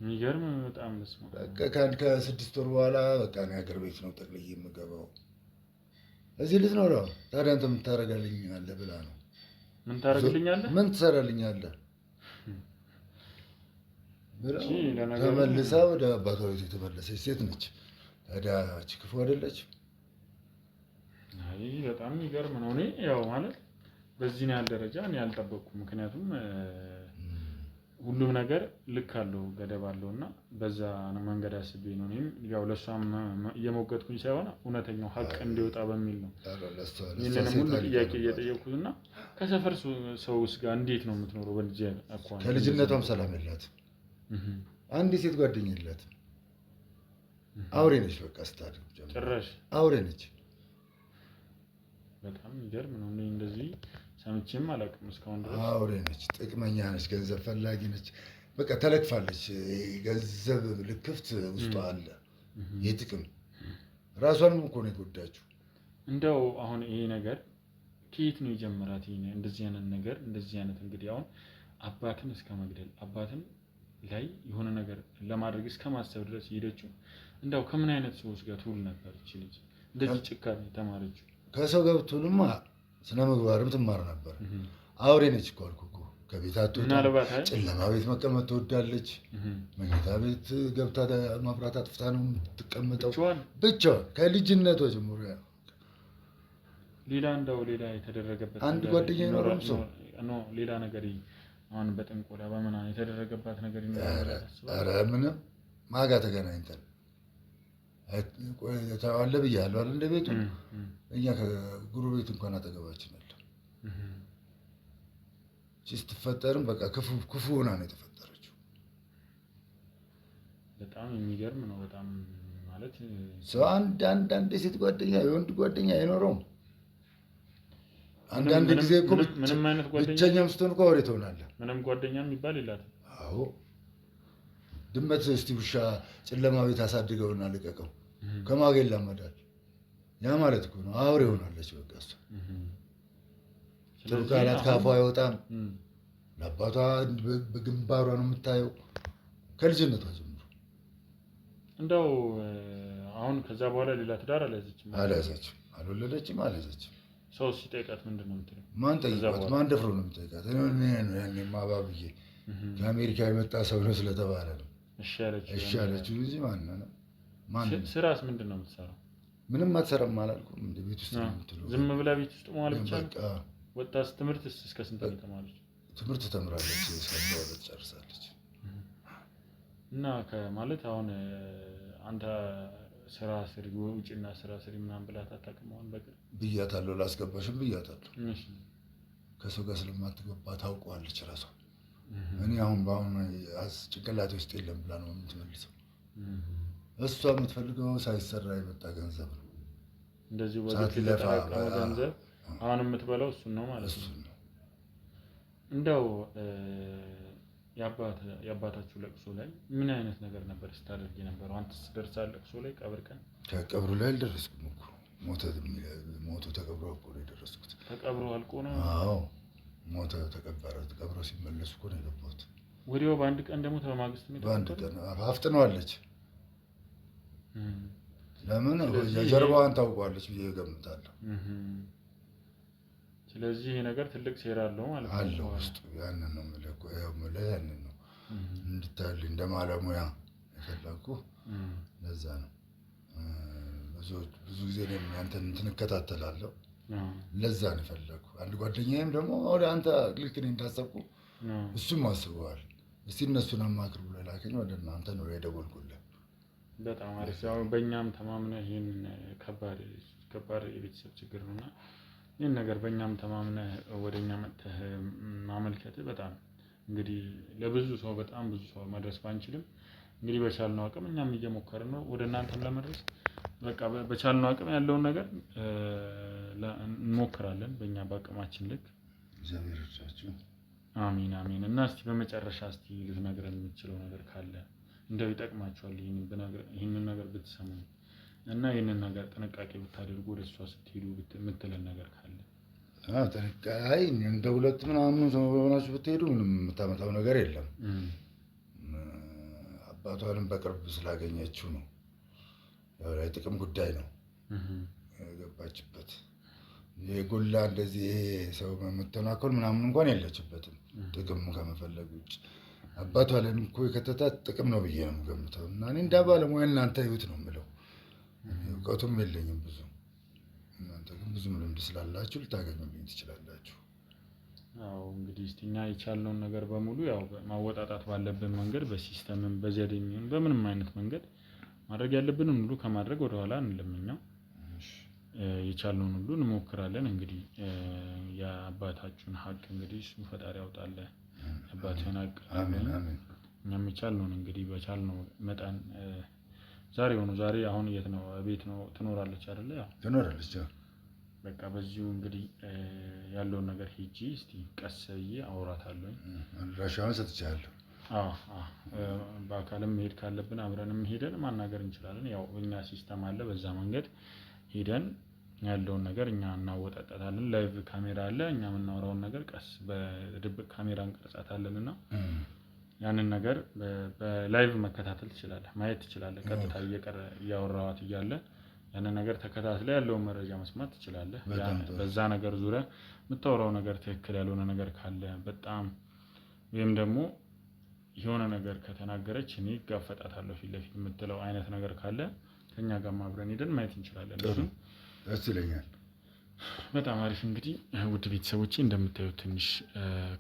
የሚገርም በጣም ደስ ነው። በቃ ከ6 ወር በኋላ በቃ እኔ ሀገር ቤት ነው ጠቅልዬ የምገባው። እዚህ ልትኖረው ታዲያ አንተ ምን ታደርጋልኛለህ ብላ ነው። ምን ታደርግልኛለህ? ምን ትሰራልኛለህ? ተመልሳ ወደ አባቷ ቤት የተመለሰች ሴት ነች። ታዲያ እቺ ክፉ አይደለች? አይ በጣም የሚገርም ነው። እኔ ያው ማለት በዚህ ነው ያለ ደረጃ እኔ አልጠበቅኩም። ምክንያቱም ሁሉም ነገር ልክ አለው ገደብ አለው እና በዛ ነው መንገድ አስቤ ነው። እኔም ያው ለእሷም እየሞገትኩኝ ሳይሆን እውነተኛው ሀቅ እንዲወጣ በሚል ነው ይህንንም ሁሉ ጥያቄ እየጠየቅኩት እና ከሰፈር ሰውስ ጋር እንዴት ነው የምትኖረው? በልጅ አኳን ከልጅነቷም ሰላም የላትም። አንድ ሴት ጓደኛ የላትም። አውሬ ነች። በቃ ስታድግ ጭራሽ አውሬ ነች። በጣም የሚገርም ነው። እኔ እንደዚህ ሰምቼም አላውቅም እስካሁን ድረስ። አውሬ ነች፣ ጥቅመኛ ነች፣ ገንዘብ ፈላጊ ነች። በቃ ተለክፋለች። ገንዘብ ልክፍት ውስጧ አለ። የጥቅም ራሷንም እኮ ነው የጎዳችው። እንደው አሁን ይሄ ነገር ከየት ነው የጀመራት? ይሄ እንደዚህ አይነት ነገር እንደዚህ አይነት እንግዲህ አሁን አባትን እስከ መግደል አባትን ላይ የሆነ ነገር ለማድረግ እስከ ማሰብ ድረስ ሄደችው። እንደው ከምን አይነት ሰዎች ጋር ትውል ነበር እቺ ልጅ እንደዚህ ጭካኔ ተማረችው? ከሰው ጋር ብትውልማ ስነ ምግባርም ትማር ነበር። አውሬ ነች እኮ አልኩህ እኮ። ከቤት አትወጣም። ጨለማ ቤት መቀመጥ ትወዳለች። መኝታ ቤት ገብታ መብራት አጥፍታ ነው የምትቀመጠው ብቻዋን ከልጅነቷ ጀምሮ። ሌላ እንደው ሌላ የተደረገበት አንድ ጓደኛ ይኖረም ሰው ሌላ ነገር አሁን በጥንቆላ በምናምን የተደረገባት ነገር ይኖራል? ኧረ ምንም ማጋ ተገናኝተን አለ ብያለሁ አይደል? እንደ ቤቱ እኛ ከጉሩቤት እንኳን አጠገባችን አለ። ስትፈጠርም በቃ ክፉ ሆና ነው የተፈጠረችው። በጣም የሚገርም ነው። በጣም ማለት ሰው አንዳንድ የሴት ጓደኛ የወንድ ጓደኛ አይኖረውም። አንዳንድ ጊዜ እኮ ምንም አይነት ጓደኛ ብቸኛም ስትሆን እኮ አውሬ ትሆናለህ። ምንም ጓደኛ የሚባል የላትም። አዎ ድመት እስቲ ውሻ ጨለማ ቤት አሳድገውና ልቀቀው ከማን ጋር ይላመዳል? ያ ማለት እኮ ነው አውሬ ሆናለች። በቃ እሷ ጥሩ ቃላት ካፏ አይወጣም። ለአባቷ በግንባሯ ነው የምታየው ከልጅነቷ ጀምሮ። እንደው አሁን ከዛ በኋላ ሌላ ትዳር አልያዘችም? አልያዘችም፣ አልወለደችም፣ አልያዘችም። ሰው ሲጠይቃት ምንድን ነው የምትለው? ማን ጠይቃት? ማን ደፍሮ ነው የምጠይቃት? ያኔ ማባብዬ ከአሜሪካ የመጣ ሰው ነው ስለተባለ ነው እሺ ያለችው እንጂ ማን ስራስ ምንድን ነው የምትሰራው? ምንም አትሰራም አላልኩም? እንደ ቤት ውስጥ ነው የምትለው። ዝም ብላ ቤት ውስጥ መዋል ብቻ ነው? በቃ ወጣት ትምህርት እስከ ስንት ነው የተማረች? ትምህርት ተምራለች፣ እስከ ጨርሳለች። እና ከማለት አሁን አንተ ስራ ስሪ ውጭና ስራ ስሪ ምናምን ብላት አታውቅም? አሁን በቃ ብያታለሁ፣ ላስገባሽም ብያታለሁ። እሺ ከሰው ጋር ስለማትገባ ታውቀዋለች ራሷ። እኔ አሁን በአሁን ጭንቅላቴ ውስጥ የለም ብላ ነው የምትመልሰው። እሷ የምትፈልገው ሳይሰራ የመጣ ገንዘብ ነው። እንደዚህ ወደ ተጠራቀመ ገንዘብ አሁን የምትበላው እሱን ነው ማለት ነው። እንደው የአባታችሁ ለቅሶ ላይ ምን አይነት ነገር ነበር ስታደርግ የነበረው? አንተ ስትደርሳለህ ለቅሶ ላይ ቀብር ቀን? ከቀብሩ ላይ አልደረስኩም እኮ ሞቶ ተቀብሮ እኮ ነው የደረስኩት። ተቀብሮ አልቆ ነው? አዎ ሞተ፣ ተቀበረ። ተቀብሮ ሲመለሱ እኮ ነው የገባሁት። ወዲያው በአንድ ቀን ደግሞ በማግስቱ ነው? በአንድ ቀን አፍጥነዋለች። ለምን የጀርባዋን ታውቋለች ብዬ እገምታለሁ። ስለዚህ ይሄ ነገር ትልቅ ሴራ አለው ማለት ነው አለው ውስጥ። ያንን ነው የምልህ ያንን ነው እንድታይልኝ እንደ ባለሙያ የፈለኩህ። ለዛ ነው ብዙ ጊዜ ያንተን እንትን እከታተላለሁ። ለዛ ነው የፈለኩ። አንድ ጓደኛዬም ደግሞ ወደ አንተ ልክ እኔ እንዳሰብኩ እሱም አስበዋል። እስቲ እነሱን አማክር ብለህ ላከኝ። ወደ እናንተ ነው የደወልኩልህ። በጣም አሪፍ። ያው በእኛም ተማምነህ ይህን ከባድ የቤተሰብ ችግር ነውና ይህን ነገር በእኛም ተማምነህ ወደኛ መጥተህ ማመልከትህ በጣም እንግዲህ ለብዙ ሰው በጣም ብዙ ሰው መድረስ ባንችልም እንግዲህ በቻልነው አቅም እኛም እየሞከርን ነው ወደ እናንተም ለመድረስ። በቃ በቻልነው አቅም ያለውን ነገር እንሞክራለን በእኛ በአቅማችን ልክ። እግዚአብሔር ይርዳችሁ። አሚን አሚን። እና እስቲ በመጨረሻ እስቲ ልትነግረን የምትችለው ነገር ካለ እንደው ይጠቅማችኋል ይህንን ነገር ብትሰሙ እና ይህንን ነገር ጥንቃቄ ብታደርጉ ወደ እሷ ስትሄዱ የምትለን ነገር ካለ? አይ እንደ ሁለት ምናምን ሆናችሁ ብትሄዱ ምንም የምታመጣው ነገር የለም። አባቷንም በቅርብ ስላገኘችው ነው። ያው ላይ ጥቅም ጉዳይ ነው የገባችበት። የጎላ እንደዚህ ይሄ ሰው መተናኮል ምናምን እንኳን የለችበትም ጥቅም ከመፈለግ ውጭ። አባቷ ላይም እኮ የከተታት ጥቅም ነው ብዬ ነው የምገምተው። እና እኔ እንደ ባለሙያ እናንተ ይሁት ነው የምለው። እውቀቱም የለኝም ብዙ። እናንተ ግን ብዙ ልምድ ስላላችሁ ልታገኙልኝ ትችላላችሁ። አዎ እንግዲህ እስቲ እኛ የቻልነውን ነገር በሙሉ ያው ማወጣጣት ባለብን መንገድ በሲስተምም በዘዴም ይሁን በምንም አይነት መንገድ ማድረግ ያለብንን ሁሉ ከማድረግ ወደኋላ አንለምኛው። የቻልነውን ሁሉ እንሞክራለን። እንግዲህ የአባታችሁን ሀቅ እንግዲህ እሱ ፈጣሪ ያውጣል። አባትህን ሀቅ አሜን አሜን። እኛም የቻልነውን እንግዲህ በቻልነው መጠን ዛሬ አሁን የት ነው? ቤት ነው ትኖራለች አይደለ? ያው ትኖራለች። በቃ በዚሁ እንግዲህ ያለውን ነገር ሄጂ እስቲ ቀስ ብዬ አውራታለሁ። አድራሻውን ሰጥቻለሁ። በአካልም መሄድ ካለብን አብረንም ሄደን ማናገር እንችላለን። ያው እኛ ሲስተም አለ፣ በዛ መንገድ ሄደን ያለውን ነገር እኛ እናወጣጣታለን። ላይቭ ካሜራ አለ፣ እኛ የምናወራውን ነገር ቀስ በድብቅ ካሜራ እንቀርጻታለን እና ያንን ነገር በላይቭ መከታተል ትችላለህ፣ ማየት ትችላለህ። ቀጥታ እያወራኋት እያለ ያንን ነገር ተከታትለ ያለውን መረጃ መስማት ትችላለህ። በዛ ነገር ዙሪያ የምታወራው ነገር ትክክል ያልሆነ ነገር ካለ በጣም ወይም ደግሞ የሆነ ነገር ከተናገረች እኔ እጋፈጣታለሁ ፊት ለፊት የምትለው አይነት ነገር ካለ ከኛ ጋር አብረን ሄደን ማየት እንችላለን። ደስ ይለኛል። በጣም አሪፍ። እንግዲህ ውድ ቤተሰቦቼ እንደምታዩት ትንሽ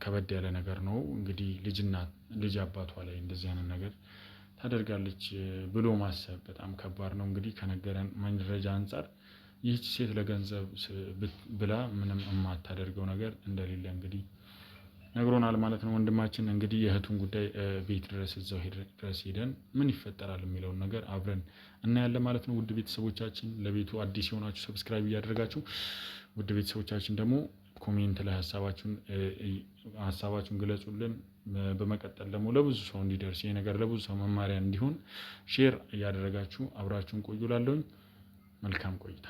ከበድ ያለ ነገር ነው። እንግዲህ ልጅ አባቷ ላይ እንደዚህ አይነት ነገር ታደርጋለች ብሎ ማሰብ በጣም ከባድ ነው። እንግዲህ ከነገረን መረጃ አንጻር ይህች ሴት ለገንዘብ ብላ ምንም የማታደርገው ነገር እንደሌለ እንግዲህ ነግሮናል ማለት ነው ወንድማችን። እንግዲህ የእህቱን ጉዳይ ቤት ድረስ እዛው ድረስ ሄደን ምን ይፈጠራል የሚለውን ነገር አብረን እናያለን ማለት ነው። ውድ ቤተሰቦቻችን ለቤቱ አዲስ የሆናችሁ ሰብስክራይብ እያደረጋችሁ፣ ውድ ቤተሰቦቻችን ደግሞ ኮሜንት ላይ ሀሳባችሁን ግለጹልን። በመቀጠል ደግሞ ለብዙ ሰው እንዲደርስ ይሄ ነገር ለብዙ ሰው መማሪያ እንዲሆን ሼር እያደረጋችሁ አብራችሁን ቆዩ። ላለሁኝ መልካም ቆይታ።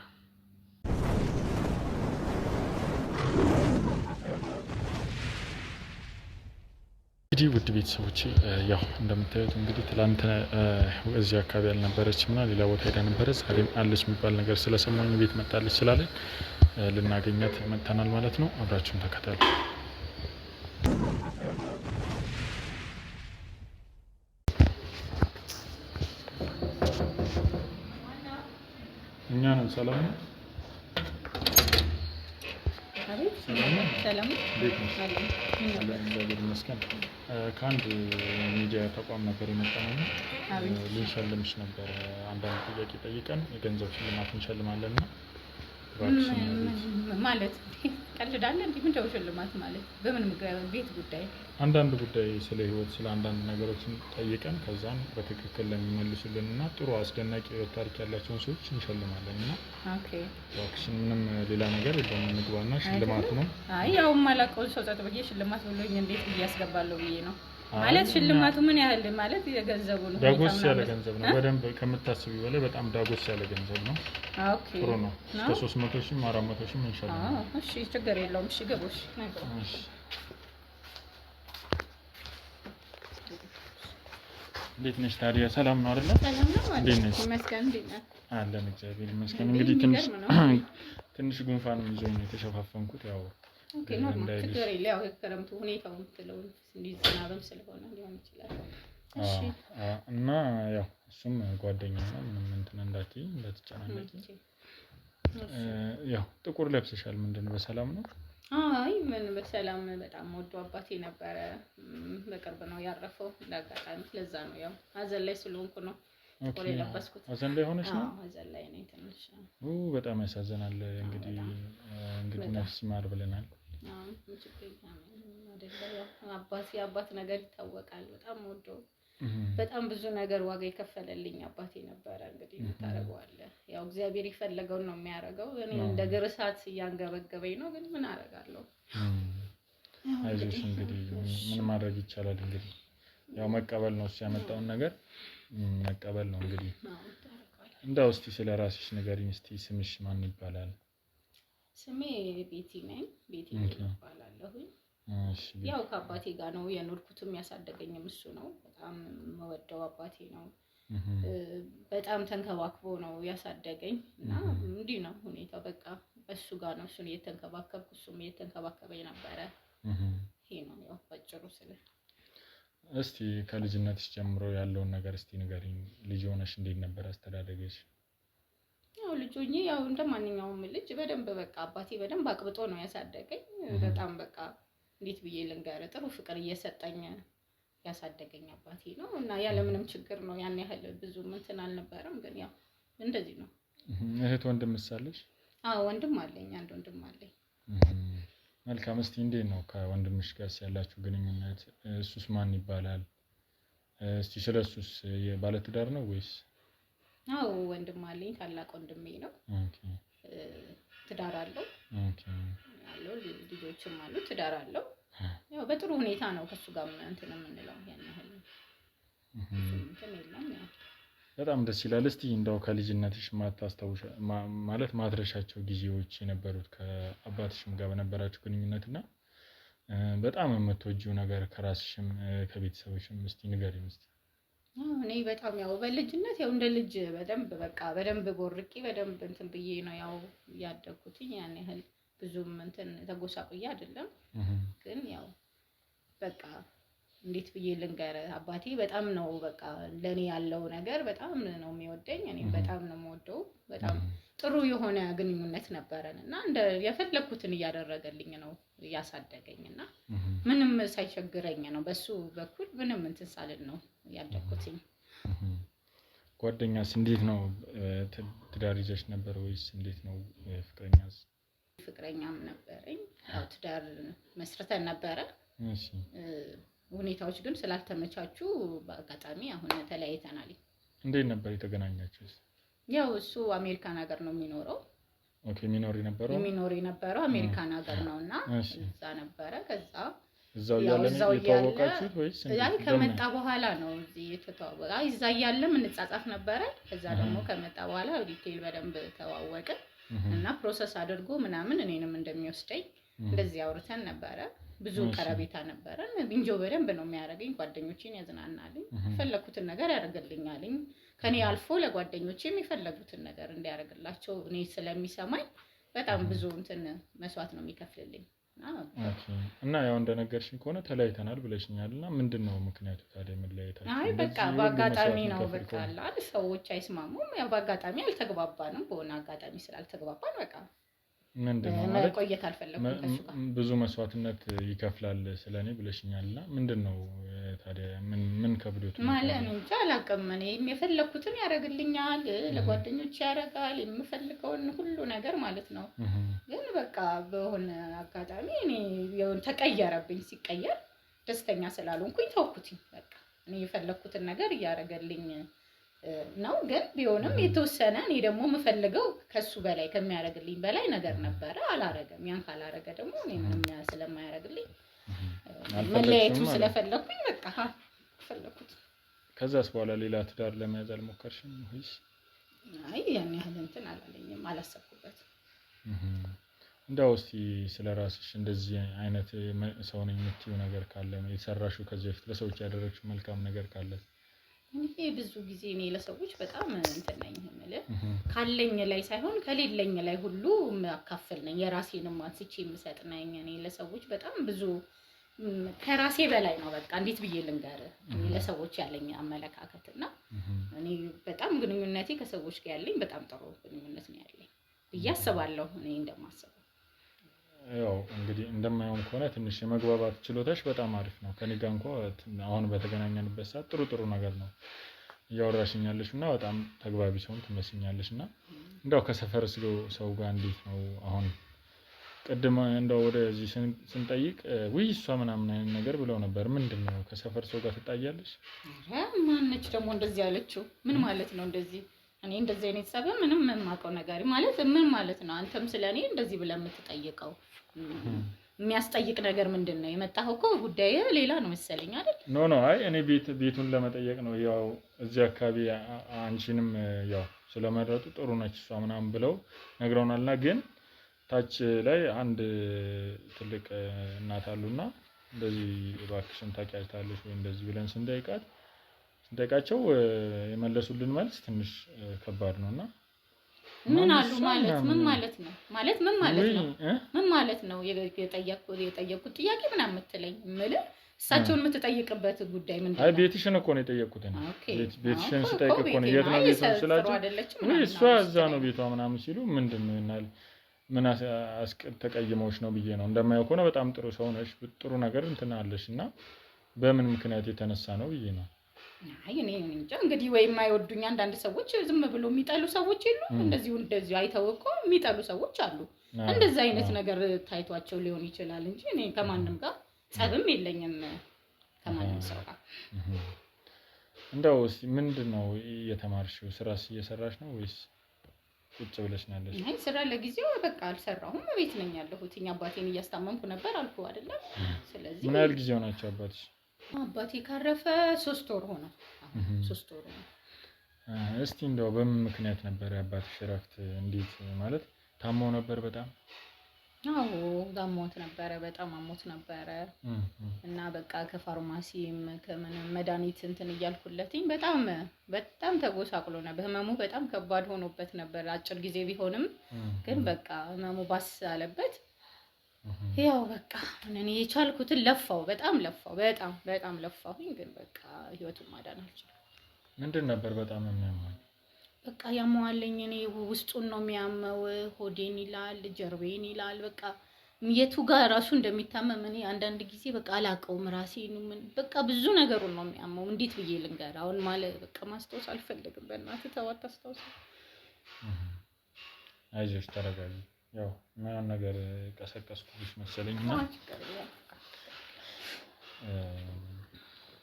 እንግዲህ ውድ ቤተሰቦቼ ያው እንደምታዩት እንግዲህ ትላንት እዚህ አካባቢ ያልነበረችም እና ሌላ ቦታ ሄዳ ነበረ። ዛሬም አለች የሚባል ነገር ስለሰማኝ ቤት መጣለች ስላለኝ ልናገኛት መጥተናል ማለት ነው። አብራችሁን ተከታተሉ። እኛ ነን። ሰላም ነው። ከአንድ ሚዲያ ተቋም ነበር የመጣነው። ልንሸልምሽ ነበር። አንዳንድ ጥያቄ ጠይቀን የገንዘብ ሽልማት እንሸልማለን እና ማለት ቀልዳለህ እንዴ? ምንድነው ሽልማት ማለት? በምን ቤት ጉዳይ? አንዳንድ ጉዳይ ስለ ህይወት ስለ አንዳንድ ነገሮችን ጠይቀን ከዛን በትክክል ለሚመልሱልን እና ጥሩ አስደናቂ ህይወት ታሪክ ያላቸውን ሰዎች እንሸልማለን እና ዋክሽን ምንም ሌላ ነገር የለም። እንግባና ሽልማት ነው። አይ ያው ማላውቀውን ሰው ጸጥ ብዬ ሽልማት ብሎኝ እንዴት ብዬ አስገባለሁ ብዬ ነው። ማለት ሽልማቱ ምን ያህል ማለት የገንዘቡ ነው? ዳጎስ ያለ ገንዘብ ነው። በደንብ ከምታስቢ በላይ በጣም ዳጎስ ያለ ገንዘብ ነው። ኦኬ ጥሩ ነው። እስከ 300,000 400,000 እንሻለን። እሺ ችግር የለውም። እሺ ገቦሽ እሺ። እንዴት ነሽ ታዲያ? ሰላም ነው አይደል? ሰላም ነው አይደል? እንዴት ነሽ? ይመስገን። እንዴት ነህ? አለን እግዚአብሔር ይመስገን። እንግዲህ ትንሽ ጉንፋን ይዞኝ ነው የተሸፋፈንኩት። ያው ኦኬ ኖርማል ችግር የለም። ያው የክረምቱ ሁኔታው የምትለው እንዲህ ዝናብም ስለሆነ ሊሆን ይችላል። እሺ እና ያው እሱም ጓደኛ ነው። ምንም እንትን እንዳትጨናነቂ። ያው ጥቁር ለብሰሻል። ምንድነው? በሰላም ነው? አይ ምን በሰላም በጣም ወዶ አባቴ ነበረ። በቅርብ ነው ያረፈው እንዳጋጣሚ። ለዛ ነው ያው ሀዘን ላይ ስለሆንኩ ነው ጥቁር የለበስኩት። ሀዘን ላይ ሆነሽ ነው? ሀዘን ላይ ነኝ ትንሽ። በጣም ያሳዝናል። እንግዲህ ነፍስ ይማር ብለናል። አባት ነገር ይታወቃል። በጣም ወዶ በጣም ብዙ ነገር ዋጋ የከፈለልኝ አባቴ ነበረ። እንግዲህ ታረጋዋለህ። ያው እግዚአብሔር የፈለገውን ነው የሚያደርገው። እኔ እንደ ግርሳት እያንገበገበኝ ነው፣ ግን ምን አደርጋለሁ? አይዞሽ እንግዲህ ምን ማድረግ ይቻላል? እንግዲህ ያው መቀበል ነው። እሱ ያመጣውን ነገር መቀበል ነው። እንግዲህ እንደው እስቲ ስለ ራስሽ ንገሪኝ እስቲ። ስምሽ ማን ይባላል? ስሜ ቤቲ ነኝ። ቤቲ እባላለሁኝ። እሺ ያው ከአባቴ ጋር ነው የኖርኩትም ያሳደገኝም እሱ ነው። በጣም የምወደው አባቴ ነው። በጣም ተንከባክቦ ነው ያሳደገኝ እና እንዲህ ነው ሁኔታው። በቃ እሱ ጋር ነው እሱን እየተንከባከብኩ እሱም እየተንከባከበኝ ነበረ። ይሄ ነው ያው ባጭሩ ስለ እስቲ ከልጅነትሽ ጀምሮ ያለውን ነገር እስቲ ንገሪኝ። ልጅ ሆነሽ እንዴት ነበር አስተዳደግሽ? ያው ልጅ ሆኜ ያው እንደማንኛውም ልጅ በደንብ በቃ አባቴ በደንብ አቅብጦ ነው ያሳደገኝ። በጣም በቃ እንዴት ብዬ ልንገር፣ ጥሩ ፍቅር እየሰጠኝ ያሳደገኝ አባቴ ነው እና ያለምንም ችግር ነው። ያን ያህል ብዙ እንትን አልነበረም፣ ግን ያው እንደዚህ ነው። እህት ወንድም ሳለሽ? አዎ ወንድም አለኝ፣ አንድ ወንድም አለኝ። መልካም። እስቲ እንዴት ነው ከወንድምሽ ጋር ያላችሁ ግንኙነት? እሱስ ማን ይባላል? እስቲ ስለሱስ ባለትዳር ነው ወይስ? አዎ ወንድም አለኝ፣ ታላቅ ወንድሜ ነው። ኦኬ። ትዳር አለው። ኦኬ። አለው ልጆችም አሉ፣ ትዳር አለው። ያው በጥሩ ሁኔታ ነው ከሱ ጋር እንትን የምንለው። ያን ያህል እንትን የለም። ያው በጣም ደስ ይላል። እስቲ እንደው ከልጅነትሽ ማታስታውሻ ማለት ማትረሻቸው ጊዜዎች የነበሩት ከአባትሽም ጋር በነበራችሁ ግንኙነትና በጣም የምትወጂው ነገር ከራስሽም ከቤተሰብሽም እስቲ ንገሪኝ እስቲ። እኔ በጣም ያው በልጅነት ያው እንደ ልጅ በደንብ ቦርቄ በደንብ እንትን ብዬ ነው ያው ያደግኩትኝ። ያን ያህል ብዙም እንትን ተጎሳቁዬ አይደለም፣ ግን ያው በቃ እንዴት ብዬ ልንገር፣ አባቴ በጣም ነው በቃ ለኔ ያለው ነገር በጣም ነው የሚወደኝ፣ እኔም በጣም ነው የምወደው። በጣም ጥሩ የሆነ ግንኙነት ነበረን እና እንደ የፈለኩትን እያደረገልኝ ነው ያሳደገኝና ምንም ሳይቸግረኝ ነው በሱ በኩል ምንም እንትን ሳልን ነው ያደግኩትኝ። ጓደኛስ እንዴት ነው? ትዳር ይዘሽ ነበር ወይስ እንዴት ነው? ፍቅረኛስ? ፍቅረኛም ነበረኝ። ያው ትዳር መስርተን ነበረ። እሺ። ሁኔታዎች ግን ስላልተመቻቹ በአጋጣሚ አሁን ተለያይተናል። እንዴት ነበር የተገናኛችሁት? ያው እሱ አሜሪካን ሀገር ነው የሚኖረው። ኦኬ። የሚኖር የነበረው አሜሪካን ሀገር ነውና እዛ ነበረ። ከዛ እዛው ያለ ነው የተዋወቃችሁት ወይስ? አይ ከመጣ በኋላ ነው እዚህ የተተዋወቀ። አይ እዛ ያለም እንጻጻፍ ነበረ። ከዛ ደግሞ ከመጣ በኋላ ዲቴል በደንብ ተዋወቅን እና ፕሮሰስ አድርጎ ምናምን እኔንም እንደሚወስደኝ እንደዚህ አውርተን ነበረ። ብዙ ቀረቤታ ነበረን። ቢንጆ በደንብ ነው የሚያደርገኝ። ጓደኞቼን ያዝናናልኝ፣ የፈለኩትን ነገር ያደርግልኛልኝ። ከኔ አልፎ ለጓደኞቼም የፈለጉትን ነገር እንዲያደርግላቸው እኔ ስለሚሰማኝ በጣም ብዙ እንትን መስዋዕት ነው የሚከፍልልኝ። እና ያው እንደነገርሽኝ ከሆነ ተለያይተናል ብለሽኛልና ምንድነው ምክንያቱ ታዲያ መለያየታችሁ? አይ በቃ በአጋጣሚ ነው። በቃ አላል ሰዎች አይስማሙም። ያው በአጋጣሚ አልተግባባንም። በሆነ አጋጣሚ ስላልተግባባን በቃ ምንድነው ማለት መቆየት አልፈለኩም ከሱ ጋር። ብዙ መስዋዕትነት ይከፍላል ስለኔ ብለሽኛልና ምንድነው ታዲያ ምን ከብዶት ማለት ነው እንጂ አላውቅም። እኔ የፈለኩትን ያደርግልኛል፣ ለጓደኞች ያደርጋል፣ የምፈልገውን ሁሉ ነገር ማለት ነው። ግን በቃ በሆነ አጋጣሚ እኔ ተቀየረብኝ። ሲቀየር ደስተኛ ስላልሆንኩኝ ተውኩትኝ። በቃ እኔ የፈለኩትን ነገር እያደረገልኝ ነው። ግን ቢሆንም የተወሰነ እኔ ደግሞ የምፈልገው ከሱ በላይ ከሚያደርግልኝ በላይ ነገር ነበረ። አላረገም። ያን ካላረገ ደግሞ እኔ ምንም ስለማያደርግልኝ መለያየቱ ስለፈለኩኝ በቃ ፈለኩት። ከዛስ በኋላ ሌላ ትዳር ለመያዝ አልሞከርሽም ወይስ? አይ ያን ያህል እንትን አላለኝም፣ አላሰብኩበትም። እንደው እስቲ ስለራስሽ እንደዚህ አይነት ሰው ነኝ የምትይው ነገር ካለ የሰራሽው ከዚህ በፊት ለሰዎች ያደረግሽው መልካም ነገር ካለ? እኔ ብዙ ጊዜ እኔ ለሰዎች በጣም እንትን ነኝ የምልህ፣ ካለኝ ላይ ሳይሆን ከሌለኝ ላይ ሁሉ ማካፈል ነኝ። የራሴንም አንስቼ የምሰጥ ነኝ። እኔ ለሰዎች በጣም ብዙ ከራሴ በላይ ነው። በቃ እንዴት ብዬ ልንገርህ፣ እኔ ለሰዎች ያለኝ አመለካከትና እኔ በጣም ግንኙነቴ ከሰዎች ጋር ያለኝ በጣም ጥሩ ግንኙነት ነው ያለኝ ብዬ አስባለሁ። እኔ እንደማስበው ያው እንግዲህ እንደማየውም ከሆነ ትንሽ የመግባባት ችሎታሽ በጣም አሪፍ ነው። ከኔ ጋር እንኳን አሁን በተገናኘንበት ሰዓት ጥሩ ነገር ነው እያወራሽኛለሽ እና በጣም ተግባቢ ሰውን ትመስኛለሽና እንደው ከሰፈር ሰው ጋር እንዴት ነው አሁን? ቅድም እንደው ወደዚህ ስንጠይቅ ውይ እሷ ምናምን አይነት ነገር ብለው ነበር። ምንድነው ከሰፈር ሰው ጋር ትጣያለሽ? ማነች ደግሞ እንደዚህ ያለችው? ምን ማለት ነው እንደዚህ? እኔ እንደዚህ አይነት ጸብ ምንም የማውቀው ነገር ማለት ምን ማለት ነው? አንተም ስለኔ እንደዚህ ብለህ የምትጠይቀው የሚያስጠይቅ ነገር ምንድነው? የመጣኸው እኮ ጉዳይ ሌላ ነው መሰለኝ አይደል? ኖ አይ እኔ ቤቱን ለመጠየቅ ነው። ያው እዚህ አካባቢ አንቺንም ያው ስለመረጡ ጥሩ ነች እሷ ምናምን ብለው ነግረውናልና ግን ታች ላይ አንድ ትልቅ እናት አሉና እንደዚህ እባክሽን ታውቂያታለሽ ወይ እንደዚህ ብለን ስንጠይቃቸው የመለሱልን መልስ ትንሽ ከባድ ነውና ምን አሉ ማለት ምን ማለት ነው ምን ማለት ነው የጠየቁት ጥያቄ ምናምን የምትለኝ እምልህ እሳቸውን የምትጠይቅበት ጉዳይ ምንድነው? አይ ቤትሽን እኮ ነው የጠየቁት እኔ ቤትሽን ስጠይቅ እኮ ነው የት ነው ቤቷ ስላቸው ወይ እሷ እዛ ነው ቤቷ ምናምን ሲሉ ምንድነው ይናል ምን ተቀይመውሽ ነው ብዬ ነው እንደማየው ከሆነ በጣም ጥሩ ሰው ነሽ ጥሩ ነገር እንትን አለሽና በምን ምክንያት የተነሳ ነው ብዬ ነው። አይ እኔ እንጃ እንግዲህ ወይ የማይወዱኝ አንዳንድ ሰዎች ዝም ብሎ የሚጠሉ ሰዎች የሉ እንደዚህ አይተው እኮ የሚጠሉ ሰዎች አሉ። እንደዚህ አይነት ነገር ታይቷቸው ሊሆን ይችላል እንጂ እኔ ከማንም ጋር ጸብም የለኝም ከማንም ሰው ጋር። እንደው እስኪ ምንድነው እየተማርሽው? ስራስ እየሰራሽ ነው ወይስ ቁጭ ብለሽ ነው ያለሽ? አይ ስራ ለጊዜው በቃ አልሰራሁም ቤት ነኝ ያለሁት። አባቴን እያስታመምኩ ነበር አልኩ አይደለ? ስለዚህ ምን ያህል ጊዜው ናቸው አባትሽ? አባቴ ካረፈ 3 ወር ሆነ። 3 ወር ሆነ። እስቲ እንደው በምን ምክንያት ነበር የአባትሽ እረፍት? እንዴት ማለት ታመው ነበር በጣም? አዎ ታሞት ነበረ በጣም አሞት ነበረ እና በቃ ከፋርማሲም ከምንም መድኃኒት እንትን እያልኩለትኝ በጣም ተጎሳቅሎ ነበር። ህመሙ በጣም ከባድ ሆኖበት ነበር። አጭር ጊዜ ቢሆንም ግን በቃ ህመሙ ባስ አለበት። ያው በቃ እኔ የቻልኩትን ለፋው በጣም ለፋሁኝ ግን በቃ ህይወቱን ማዳን አልቻልኩም። ምንድን ነበር በጣም የሚያመው? በቃ ያመዋለኝ እኔ ውስጡን ነው የሚያመው። ሆዴን ይላል ጀርቤን ይላል በቃ የቱ ጋር ራሱ እንደሚታመም እኔ አንዳንድ ጊዜ በቃ አላውቀውም ራሴን በቃ ብዙ ነገሩን ነው የሚያመው። እንዴት ብዬ ልንገር አሁን ማለት በቃ ማስታወስ አልፈልግም። በእናትህ ተው አታስታውስ። አይዞሽ ተረጋጊ። ያው ምንም ነገር ቀሰቀስኩሽ መሰለኝና